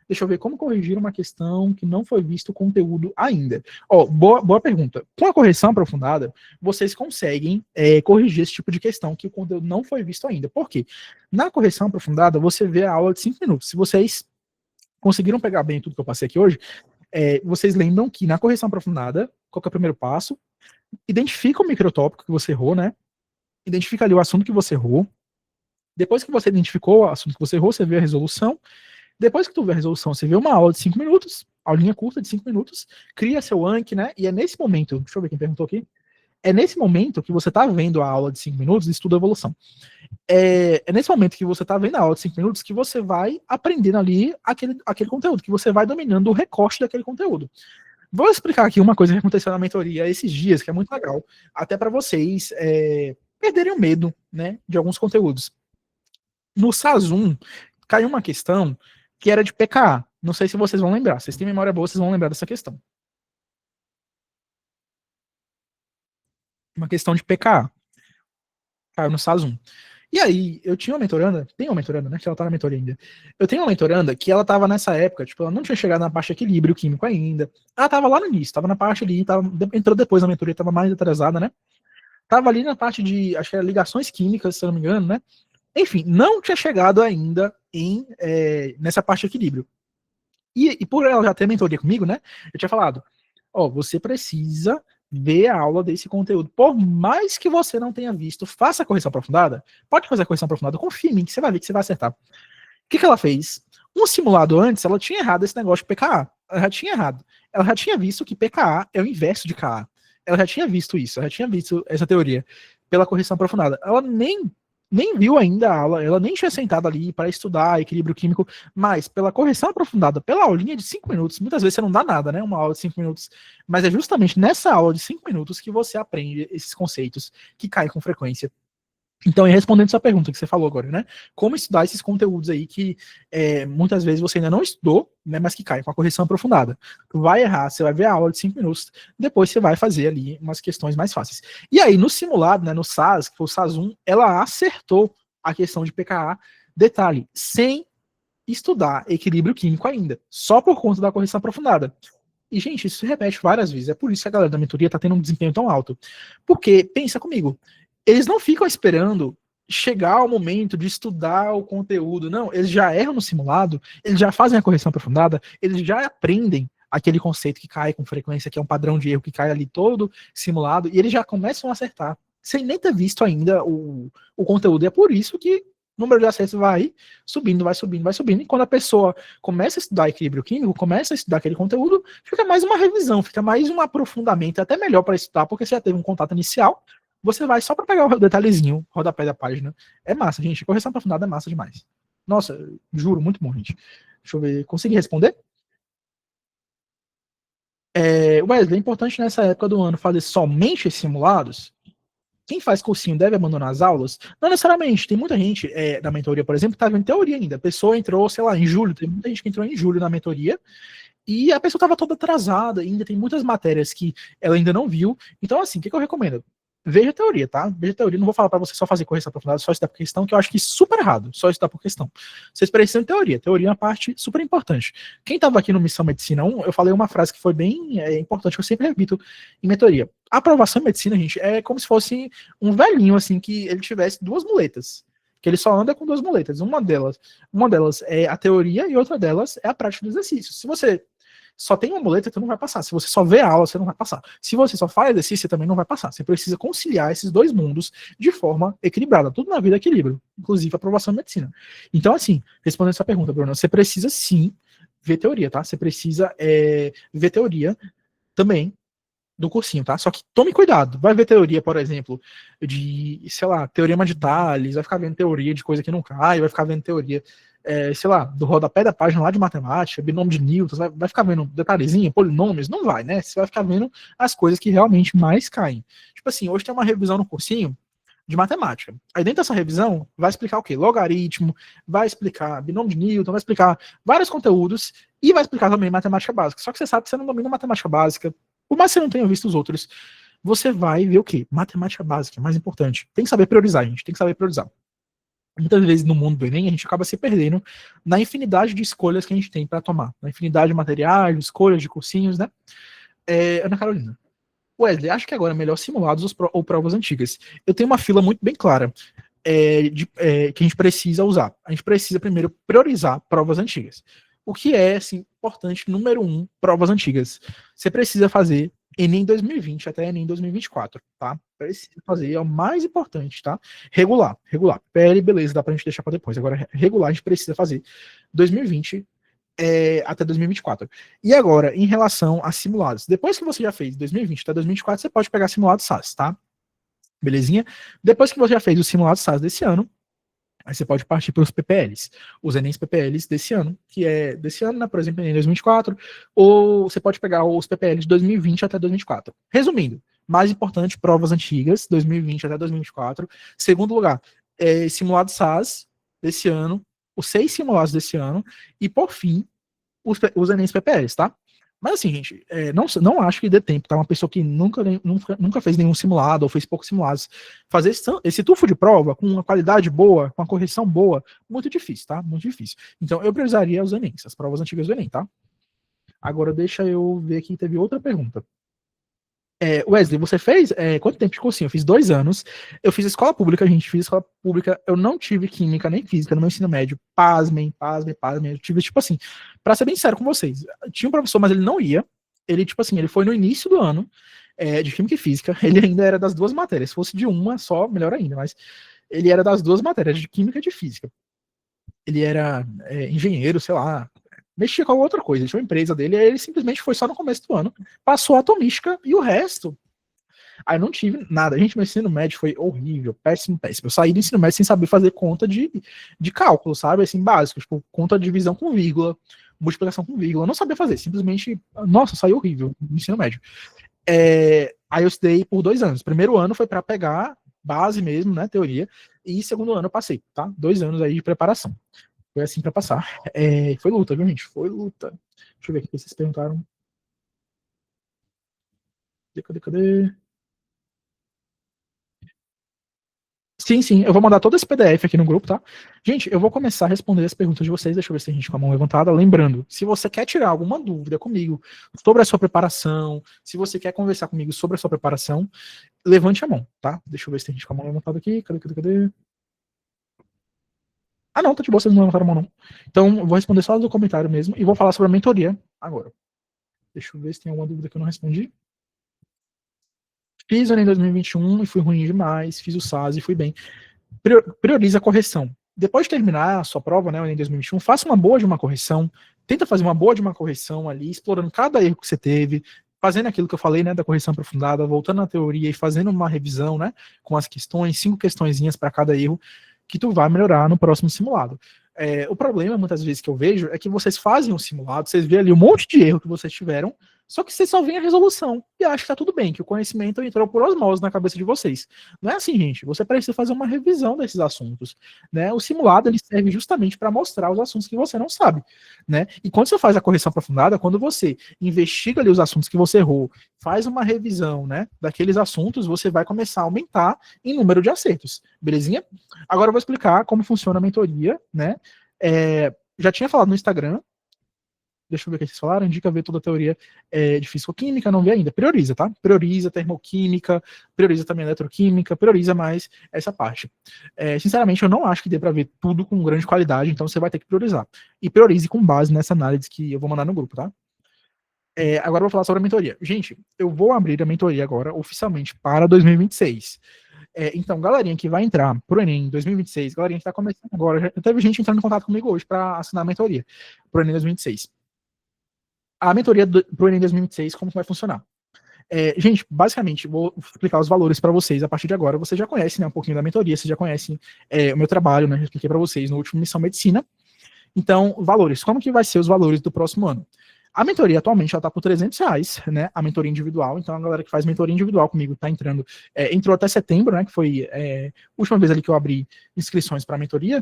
Speaker 1: Deixa eu ver como corrigir uma questão que não foi visto o conteúdo ainda. Boa pergunta. Com a correção aprofundada, vocês conseguem corrigir esse tipo de questão que o conteúdo não foi visto ainda. Por quê? Na correção aprofundada, você vê a aula de 5 minutos. Se vocês conseguiram pegar bem tudo que eu passei aqui hoje, vocês lembram que na correção aprofundada, qual que é o primeiro passo? Identifica o microtópico que você errou, né? Identifica ali o assunto que você errou. Depois que você identificou o assunto que você errou, você vê a resolução. Depois que tu vê a resolução, você vê uma aula de 5 minutos, aulinha curta de 5 minutos, cria seu Anki, né? E é nesse momento, deixa eu ver quem perguntou aqui, é nesse momento que você tá vendo a aula de 5 minutos, estuda evolução. É nesse momento que você tá vendo a aula de 5 minutos que você vai aprendendo ali aquele conteúdo, que você vai dominando o recorte daquele conteúdo. Vou explicar aqui uma coisa que aconteceu na mentoria esses dias, que é muito legal, até para vocês perderem o medo, né, de alguns conteúdos. No SAS1, caiu uma questão que era de PKA. Não sei se vocês vão lembrar. Se vocês têm memória boa, vocês vão lembrar dessa questão. Uma questão de PKA. Caiu no SAS1. E aí, eu tinha uma mentoranda, tem uma mentoranda, né? Que ela tá na mentoria ainda. Eu tenho uma mentoranda que ela tava nessa época, tipo, ela não tinha chegado na parte de equilíbrio químico ainda. Ela tava lá no início, tava na parte ali, entrou depois na mentoria, tava mais atrasada, né? Tava ali na parte de, acho que era ligações químicas, se eu não me engano, né? Enfim, não tinha chegado ainda nessa parte de equilíbrio. E por ela já ter mentoria comigo, né? Eu tinha falado, você precisa ver a aula desse conteúdo. Por mais que você não tenha visto, faça a correção aprofundada. Pode fazer a correção aprofundada, confia em mim, que você vai ver que você vai acertar. O que ela fez? Um simulado antes, ela tinha errado esse negócio de PKA. Ela já tinha errado. Ela já tinha visto que PKA é o inverso de KA. Ela já tinha visto isso, ela já tinha visto essa teoria pela correção aprofundada. Ela nem viu ainda a aula, ela nem tinha sentado ali para estudar equilíbrio químico, mas pela correção aprofundada, pela aulinha de 5 minutos, muitas vezes você não dá nada, né? Uma aula de 5 minutos, mas é justamente nessa aula de 5 minutos que você aprende esses conceitos que caem com frequência Então, e respondendo essa pergunta que você falou agora, né? Como estudar esses conteúdos aí que muitas vezes você ainda não estudou, né, mas que caem com a correção aprofundada. Tu vai errar, você vai ver a aula de 5 minutos, depois você vai fazer ali umas questões mais fáceis. E aí, no simulado, né, no SAS, que foi o SAS 1, ela acertou a questão de PKA, detalhe, sem estudar equilíbrio químico ainda, só por conta da correção aprofundada. E, gente, isso se repete várias vezes. É por isso que a galera da mentoria tá tendo um desempenho tão alto. Porque, pensa comigo, eles não ficam esperando chegar ao momento de estudar o conteúdo. Não, eles já erram no simulado, eles já fazem a correção aprofundada, eles já aprendem aquele conceito que cai com frequência, que é um padrão de erro que cai ali todo simulado, e eles já começam a acertar, sem nem ter visto ainda o conteúdo. E é por isso que o número de acessos vai subindo, vai subindo, vai subindo. E quando a pessoa começa a estudar equilíbrio químico, começa a estudar aquele conteúdo, fica mais uma revisão, fica mais um aprofundamento, até melhor para estudar, porque você já teve um contato inicial, você vai só para pegar o detalhezinho, rodapé da página. É massa, gente. Correção aprofundada é massa demais. Nossa, juro, muito bom, gente. Deixa eu ver. Consegui responder? Wesley, é importante nessa época do ano fazer somente simulados? Quem faz cursinho deve abandonar as aulas? Não necessariamente. Tem muita gente da mentoria, por exemplo, que está vendo teoria ainda. A pessoa entrou, sei lá, em julho. Tem muita gente que entrou em julho na mentoria e a pessoa estava toda atrasada. Ainda tem muitas matérias que ela ainda não viu. Então, assim, o que eu recomendo? Veja a teoria, tá? Veja a teoria. Não vou falar para você só fazer correção aprofundada, só estudar por questão, que eu acho que é super errado. Só estudar por questão. Vocês precisam de teoria. Teoria é uma parte super importante. Quem estava aqui no Missão Medicina 1, eu falei uma frase que foi bem importante, que eu sempre repito em mentoria. A aprovação em medicina, gente, é como se fosse um velhinho, assim, que ele tivesse duas muletas. Que ele só anda com duas muletas. Uma delas é a teoria e outra delas é a prática do exercício. Se você só tem uma muleta, você não vai passar. Se você só vê a aula, você não vai passar. Se você só faz exercício, você também não vai passar. Você precisa conciliar esses dois mundos de forma equilibrada. Tudo na vida é equilíbrio, inclusive a aprovação em medicina. Então, assim, respondendo essa pergunta, Bruno, você precisa sim ver teoria, tá? Você precisa ver teoria também do cursinho, tá? Só que tome cuidado. Vai ver teoria, por exemplo, de, sei lá, teorema de Tales, vai ficar vendo teoria de coisa que não cai, vai ficar vendo teoria, sei lá, do rodapé da página lá de matemática, binômio de Newton, vai ficar vendo detalhezinho, polinômios, não vai, né? Você vai ficar vendo as coisas que realmente mais caem. Tipo assim, hoje tem uma revisão no cursinho de matemática. Aí dentro dessa revisão, vai explicar o quê? Logaritmo, vai explicar binômio de Newton, vai explicar vários conteúdos e vai explicar também matemática básica. Só que você sabe que você não domina matemática básica, por mais que você não tenha visto os outros, você vai ver o quê? Matemática básica, mais importante. Tem que saber priorizar, gente. Tem que saber priorizar. Muitas vezes no mundo do Enem, a gente acaba se perdendo na infinidade de escolhas que a gente tem para tomar. Na infinidade de materiais, de escolhas, de cursinhos, né? Ana Carolina. Wesley, acho que agora é melhor simulados ou provas antigas. Eu tenho uma fila muito bem clara que a gente precisa usar. A gente precisa primeiro priorizar provas antigas. O que é, assim, importante, número 1, provas antigas. Você precisa fazer Enem 2020 até Enem 2024, tá? Precisa fazer, é o mais importante, tá? Regular. PL, beleza, dá pra gente deixar pra depois. Agora, regular, a gente precisa fazer 2020 até 2024. E agora, em relação a simulados, depois que você já fez 2020 até 2024, você pode pegar simulado SAS, tá? Belezinha? Depois que você já fez o simulado SAS desse ano, aí você pode partir para os PPLs, os Enems PPLs desse ano, que é desse ano, né, por exemplo, Enem 2024, ou você pode pegar os PPLs de 2020 até 2024. Resumindo, mais importante, provas antigas, 2020 até 2024. Segundo lugar, simulado SAS desse ano, os 6 simulados desse ano, e por fim, os Enems PPLs, tá? Mas assim, gente, não acho que dê tempo, tá? Uma pessoa que nunca fez nenhum simulado ou fez poucos simulados, fazer esse tufo de prova com uma qualidade boa, com uma correção boa, muito difícil, tá? Muito difícil. Então, eu priorizaria os Enems, as provas antigas do Enem, tá? Agora, deixa eu ver aqui, teve outra pergunta. Wesley, você fez quanto tempo de cursinho? Eu fiz 2 anos. Eu fiz escola pública, gente. Fiz escola pública. Eu não tive química nem física no meu ensino médio. Pasmem. Eu tive, tipo assim, pra ser bem sério com vocês, tinha um professor, mas ele não ia. Ele, tipo assim, ele foi no início do ano de química e física. Ele ainda era das duas matérias. Se fosse de uma só, melhor ainda, mas ele era das duas matérias, de química e de física. Ele era engenheiro, sei lá, mexia com outra coisa, ele tinha uma empresa dele, aí ele simplesmente foi só no começo do ano, passou a atomística e o resto. Aí não tive nada. Gente, meu ensino médio foi horrível, péssimo, péssimo. Eu saí do ensino médio sem saber fazer conta de cálculo, sabe? Assim, básico, tipo, conta de divisão com vírgula, multiplicação com vírgula. Eu não sabia fazer, simplesmente, nossa, saiu horrível no ensino médio. Aí eu estudei por 2 anos. Primeiro ano foi para pegar base mesmo, né, teoria, e segundo ano eu passei, tá? 2 anos aí de preparação. Foi assim pra passar. Foi luta, viu, gente? Foi luta. Deixa eu ver o que vocês perguntaram. Cadê? Sim, sim, eu vou mandar todo esse PDF aqui no grupo, tá? Gente, eu vou começar a responder as perguntas de vocês, deixa eu ver se tem gente com a mão levantada. Lembrando, se você quer tirar alguma dúvida comigo sobre a sua preparação, se você quer conversar comigo sobre a sua preparação, levante a mão, tá? Deixa eu ver se tem gente com a mão levantada aqui. Cadê? Ah, não, tá de boa, vocês não levantaram a mão, não. Então, eu vou responder só do comentário mesmo e vou falar sobre a mentoria agora. Deixa eu ver se tem alguma dúvida que eu não respondi. Fiz o Enem 2021 e fui ruim demais, fiz o SAS e fui bem. Prioriza a correção. Depois de terminar a sua prova, né, o Enem 2021, faça uma boa de uma correção, tenta fazer uma boa de uma correção ali, explorando cada erro que você teve, fazendo aquilo que eu falei, né, da correção aprofundada, voltando na teoria e fazendo uma revisão, né, com as questões, 5 questõezinhas para cada erro, que tu vai melhorar no próximo simulado. O problema, muitas vezes, que eu vejo é que vocês fazem um simulado, vocês vê ali um monte de erro que vocês tiveram, só que vocês só veem a resolução e acham que tá tudo bem, que o conhecimento entrou por osmose na cabeça de vocês. Não é assim, gente. Você precisa fazer uma revisão desses assuntos, né? O simulado ele serve justamente para mostrar os assuntos que você não sabe, né? E quando você faz a correção aprofundada, quando você investiga ali os assuntos que você errou, faz uma revisão, né, daqueles assuntos, você vai começar a aumentar em número de acertos, belezinha? Agora eu vou explicar como funciona a mentoria, né? Já tinha falado no Instagram. Deixa eu ver o que vocês falaram. Indica ver toda a teoria de físico-química, não vê ainda. Prioriza, tá? Prioriza termoquímica, prioriza também eletroquímica, prioriza mais essa parte. Sinceramente, eu não acho que dê para ver tudo com grande qualidade, então você vai ter que priorizar. E priorize com base nessa análise que eu vou mandar no grupo, tá? Agora eu vou falar sobre a mentoria. Gente, eu vou abrir a mentoria agora oficialmente para 2026. Então, galerinha que vai entrar pro Enem 2026, galerinha que tá começando agora, já teve gente entrando em contato comigo hoje para assinar a mentoria pro Enem 2026. A mentoria pro Enem 2026, como vai funcionar? Gente, basicamente, vou explicar os valores para vocês a partir de agora. Vocês já conhecem, né, um pouquinho da mentoria, vocês já conhecem o meu trabalho, né? Eu expliquei para vocês no último Missão Medicina. Então, valores. Como que vai ser os valores do próximo ano? A mentoria atualmente ela tá por R$300, né? A mentoria individual. Então, a galera que faz mentoria individual comigo tá entrando. Entrou até setembro, né? Que foi a última vez ali que eu abri inscrições para a mentoria.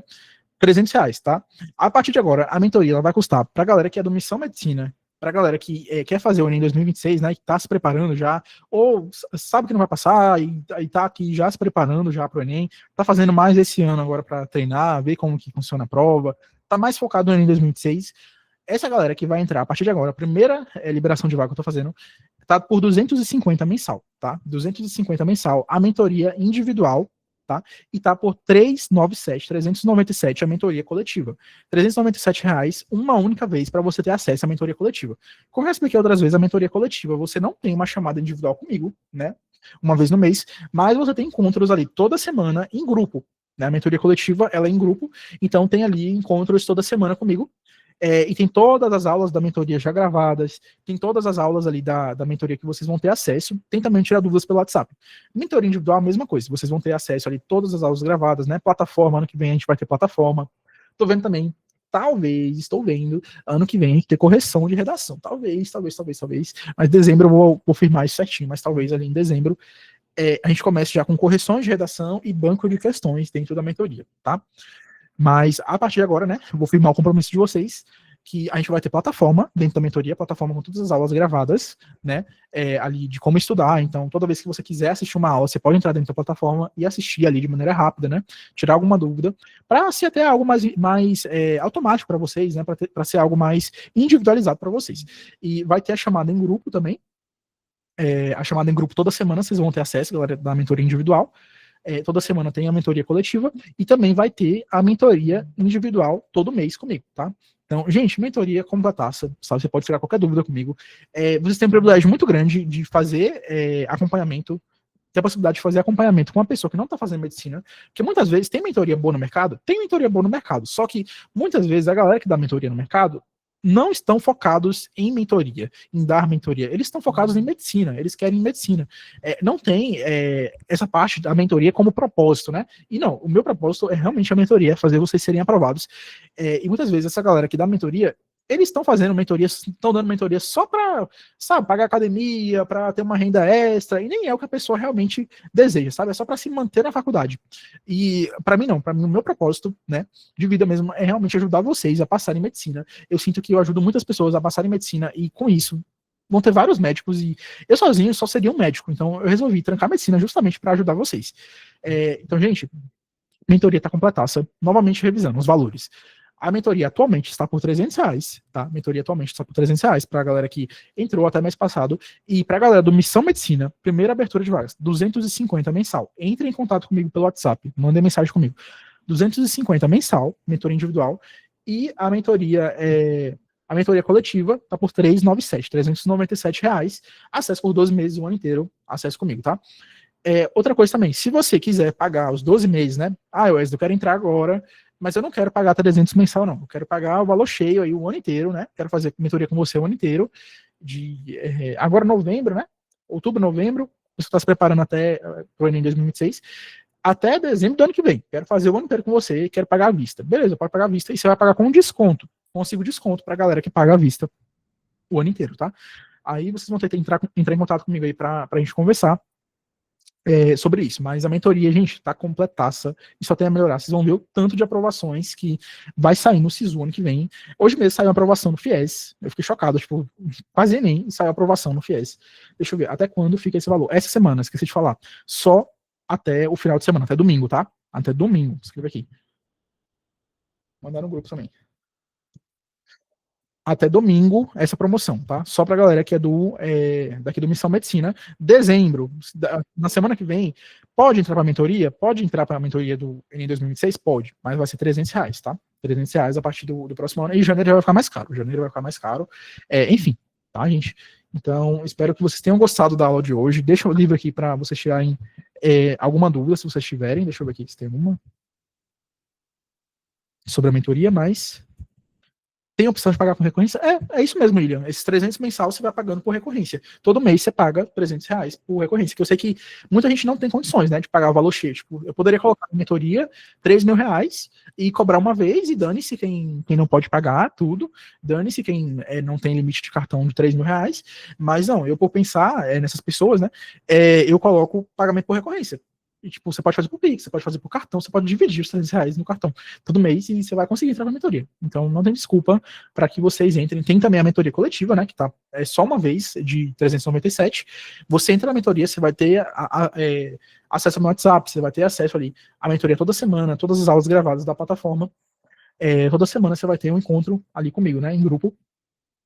Speaker 1: R$300, tá? A partir de agora, a mentoria ela vai custar pra galera que é do Missão Medicina, pra galera que quer fazer o Enem 2026, né? Que tá se preparando já, ou sabe que não vai passar e tá aqui já se preparando já pro Enem, tá fazendo mais esse ano agora para treinar, ver como que funciona a prova, tá mais focado no Enem 2026. Essa galera que vai entrar a partir de agora, a primeira liberação de vaga que eu tô fazendo, tá por 250 mensal, tá? 250 mensal, a mentoria individual, tá? E tá por 397 a mentoria coletiva. R$397 uma única vez para você ter acesso à mentoria coletiva. Como eu expliquei outras vezes, a mentoria coletiva, você não tem uma chamada individual comigo, né? Uma vez no mês, mas você tem encontros ali toda semana em grupo. Né? A mentoria coletiva, ela é em grupo, então tem ali encontros toda semana comigo, e tem todas as aulas da mentoria já gravadas, tem todas as aulas ali da mentoria que vocês vão ter acesso, tem também tirar dúvidas pelo WhatsApp. Mentoria individual, a mesma coisa, vocês vão ter acesso ali todas as aulas gravadas, né? Plataforma, ano que vem a gente vai ter plataforma. Tô vendo também, estou vendo, ano que vem a gente ter correção de redação. Talvez. Mas dezembro eu vou confirmar isso certinho, mas talvez ali em dezembro a gente comece já com correções de redação e banco de questões dentro da mentoria, tá? Mas a partir de agora, né, eu vou firmar o compromisso de vocês que a gente vai ter plataforma dentro da mentoria, plataforma com todas as aulas gravadas, né, ali de como estudar. Então, toda vez que você quiser assistir uma aula, você pode entrar dentro da plataforma e assistir ali de maneira rápida, né, tirar alguma dúvida, para ser até algo mais automático para vocês, né, para ser algo mais individualizado para vocês. E vai ter a chamada em grupo também. A chamada em grupo toda semana vocês vão ter acesso, galera, da mentoria individual. Toda semana tem a mentoria coletiva e também vai ter a mentoria individual todo mês comigo, tá? Então, gente, mentoria como da taça, sabe? Você pode tirar qualquer dúvida comigo. Vocês têm um privilégio muito grande de fazer acompanhamento, ter a possibilidade de fazer acompanhamento com uma pessoa que não está fazendo medicina, porque muitas vezes tem mentoria boa no mercado, só que muitas vezes a galera que dá mentoria no mercado não estão focados em mentoria, em dar mentoria. Eles estão focados em medicina, eles querem medicina. Não tem essa parte da mentoria como propósito, né? E não, o meu propósito é realmente a mentoria, fazer vocês serem aprovados. E muitas vezes essa galera que dá mentoria eles estão fazendo mentorias, estão dando mentoria só para, sabe, pagar academia, para ter uma renda extra, e nem é o que a pessoa realmente deseja, sabe? É só para se manter na faculdade. E para mim não, para mim o meu propósito, né, de vida mesmo é realmente ajudar vocês a passarem medicina. Eu sinto que eu ajudo muitas pessoas a passarem medicina e com isso vão ter vários médicos e eu sozinho só seria um médico, então eu resolvi trancar medicina justamente para ajudar vocês. Então, gente, mentoria está completaça, novamente revisando os valores. A mentoria atualmente está por R$300, tá? A mentoria atualmente está por R$300 para a galera que entrou até mês passado. E para a galera do Missão Medicina, primeira abertura de vagas, 250 mensal. Entre em contato comigo pelo WhatsApp, mandem mensagem comigo. 250 mensal, mentoria individual. E a mentoria coletiva está por R$397. Acesso por 12 meses, o ano inteiro, acesso comigo, tá? Outra coisa também, se você quiser pagar os 12 meses, né? Wesley, eu quero entrar agora, mas eu não quero pagar 300 mensal, não. Eu quero pagar o valor cheio aí o ano inteiro, né? Quero fazer mentoria com você o ano inteiro. Agora novembro, né? Outubro, novembro. Você está se preparando até para o Enem 2026. Até dezembro do ano que vem. Quero fazer o ano inteiro com você, quero pagar à vista. Beleza, pode pagar à vista e você vai pagar com desconto. Consigo desconto para a galera que paga à vista o ano inteiro, tá? Aí vocês vão ter que entrar em contato comigo aí para a gente conversar sobre isso, mas a mentoria, gente, tá completaça e só tem a melhorar. Vocês vão ver o tanto de aprovações que vai sair no SISU ano que vem. Hoje mesmo saiu a aprovação no FIES, eu fiquei chocado, tipo, quase nem saiu a aprovação no FIES. Deixa eu ver, até quando fica esse valor? Essa semana, esqueci de falar, só até o final de semana, até domingo, tá? Até domingo, escreve aqui. Mandaram no grupo também. Até domingo essa promoção, tá? Só pra galera que é daqui do Missão Medicina. Dezembro, na semana que vem, pode entrar pra mentoria? Pode entrar pra mentoria do Enem 2026? Pode, mas vai ser R$300, tá? R$300 a partir do próximo ano. E janeiro já vai ficar mais caro. Janeiro vai ficar mais caro. Enfim, tá, gente? Então, espero que vocês tenham gostado da aula de hoje. Deixa o livro aqui pra vocês tirarem alguma dúvida, se vocês tiverem. Deixa eu ver aqui se tem alguma sobre a mentoria, mas... Tem a opção de pagar com recorrência? É isso mesmo, William. Esses 300 mensal você vai pagando por recorrência. Todo mês você paga R$300 por recorrência, que eu sei que muita gente não tem condições, né, de pagar o valor cheio. Tipo, eu poderia colocar na mentoria R$3.000 e cobrar uma vez e dane-se quem não pode pagar tudo, dane-se quem não tem limite de cartão de R$3.000, mas não, eu por pensar nessas pessoas, né, eu coloco pagamento por recorrência. E, tipo, você pode fazer por Pix, você pode fazer por cartão, você pode dividir os R$300 no cartão todo mês e você vai conseguir entrar na mentoria. Então, não tem desculpa para que vocês entrem. Tem também a mentoria coletiva, né, que tá só uma vez de R$397. Você entra na mentoria, você vai ter acesso ao meu WhatsApp, você vai ter acesso ali à mentoria toda semana, todas as aulas gravadas da plataforma. Toda semana você vai ter um encontro ali comigo, né, em grupo.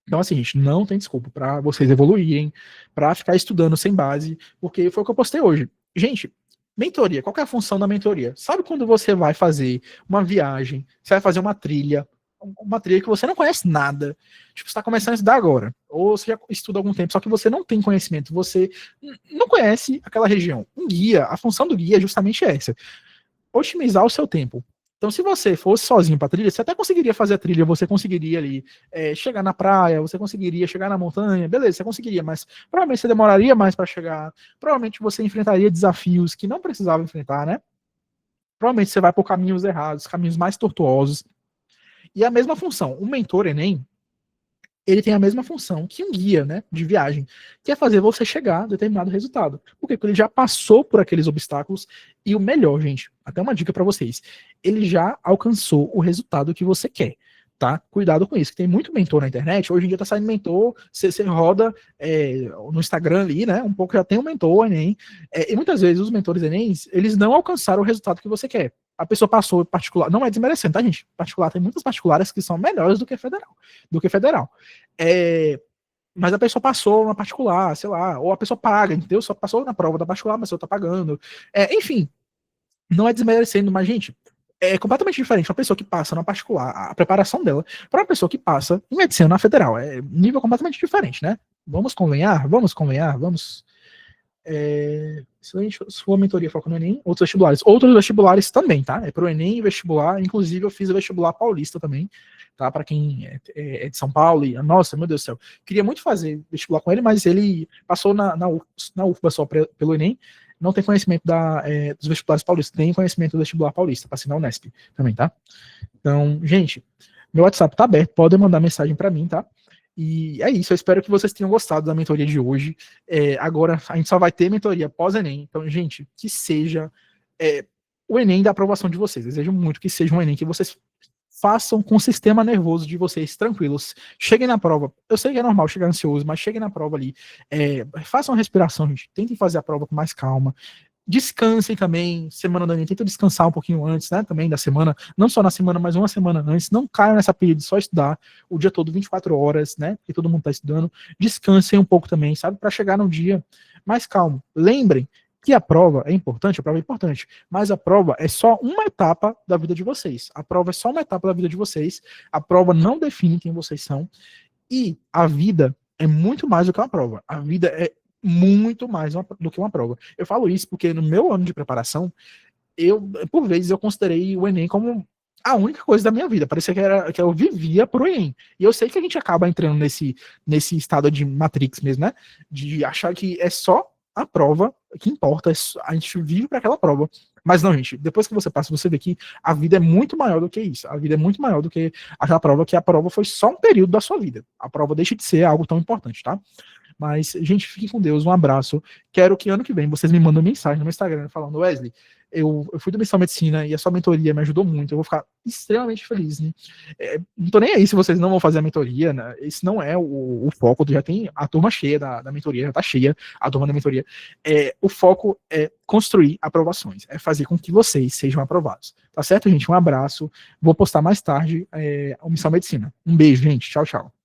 Speaker 1: Então, assim, gente, não tem desculpa para vocês evoluírem, para ficar estudando sem base, porque foi o que eu postei hoje. Gente, mentoria, qual que é a função da mentoria? Sabe quando você vai fazer uma viagem, você vai fazer uma trilha que você não conhece nada, tipo, você está começando a estudar agora, ou você já estuda há algum tempo, só que você não tem conhecimento, você não conhece aquela região. Um guia, a função do guia é justamente essa, otimizar o seu tempo. Então, se você fosse sozinho para trilha, você até conseguiria fazer a trilha, você conseguiria ali chegar na praia, você conseguiria chegar na montanha, beleza, você conseguiria, mas provavelmente você demoraria mais para chegar, provavelmente você enfrentaria desafios que não precisava enfrentar, né? Provavelmente você vai por caminhos errados, caminhos mais tortuosos. E a mesma função, o mentor Enem, ele tem a mesma função que um guia, né, de viagem, que é fazer você chegar a determinado resultado. Por quê? Porque ele já passou por aqueles obstáculos e o melhor, gente, até uma dica para vocês, ele já alcançou o resultado que você quer, tá? Cuidado com isso, que tem muito mentor na internet, hoje em dia tá saindo mentor, você roda no Instagram ali, né, um pouco já tem um mentor Enem, e muitas vezes os mentores Enem, eles não alcançaram o resultado que você quer. A pessoa passou particular, não é desmerecendo, tá, gente? Particular, tem muitas particulares que são melhores do que federal. Mas a pessoa passou na particular, sei lá, ou a pessoa paga, entendeu? Só passou na prova da particular, mas a pessoa tá pagando. Enfim, não é desmerecendo, mas, gente, é completamente diferente uma pessoa que passa na particular, a preparação dela, para uma pessoa que passa em medicina na federal. É nível completamente diferente, né? Vamos convenhar, vamos. Sua mentoria foca no Enem, outros vestibulares também, tá? É pro Enem e vestibular, inclusive eu fiz o vestibular paulista também, tá? Para quem é de São Paulo e, nossa, meu Deus do céu, queria muito fazer vestibular com ele, mas ele passou na UFBA só pelo Enem, não tem conhecimento dos vestibulares paulistas, tem conhecimento do vestibular paulista, passei na Unesp também, tá? Então, gente, Meu WhatsApp tá aberto, podem mandar mensagem para mim, tá? E é isso, eu espero que vocês tenham gostado da mentoria de hoje. Agora a gente só vai ter mentoria pós-Enem, então, gente, que seja o Enem da aprovação de vocês. Desejo muito que seja um Enem que vocês façam com o sistema nervoso de vocês tranquilos. Cheguem na prova. Eu sei que é normal chegar ansioso, mas cheguem na prova ali. Façam uma respiração, gente. Tentem fazer a prova com mais calma. Descansem também, semana do Enem, tentem descansar um pouquinho antes, né, também da semana, não só na semana, mas uma semana antes, não caiam nessa pilha de só estudar o dia todo, 24 horas, né, porque todo mundo tá estudando, descansem um pouco também, sabe, para chegar no dia mais calmo. Lembrem que a prova é importante, mas a prova é só uma etapa da vida de vocês, a prova é só uma etapa da vida de vocês, a prova não define quem vocês são, e a vida é muito mais do que uma prova, a vida é muito mais do que uma prova. Eu falo isso porque no meu ano de preparação, por vezes, eu considerei o Enem como a única coisa da minha vida. Parecia que eu vivia pro Enem. E eu sei que a gente acaba entrando nesse estado de Matrix mesmo, né? De achar que é só a prova que importa, a gente vive para aquela prova. Mas não, gente, depois que você passa, você vê que a vida é muito maior do que isso. A vida é muito maior do que aquela prova, que a prova foi só um período da sua vida. A prova deixa de ser algo tão importante, tá? Mas, gente, fiquem com Deus, um abraço. Quero que ano que vem vocês me mandem mensagem no meu Instagram falando: Wesley, eu fui do Missão Medicina e a sua mentoria me ajudou muito. Eu vou ficar extremamente feliz, né? Não tô nem aí se vocês não vão fazer a mentoria, né? Esse não é o foco. Já tem a turma cheia da mentoria, já tá cheia a turma da mentoria. O foco é construir aprovações, é fazer com que vocês sejam aprovados. Tá certo, gente? Um abraço. Vou postar mais tarde o Missão Medicina. Um beijo, gente. Tchau, tchau.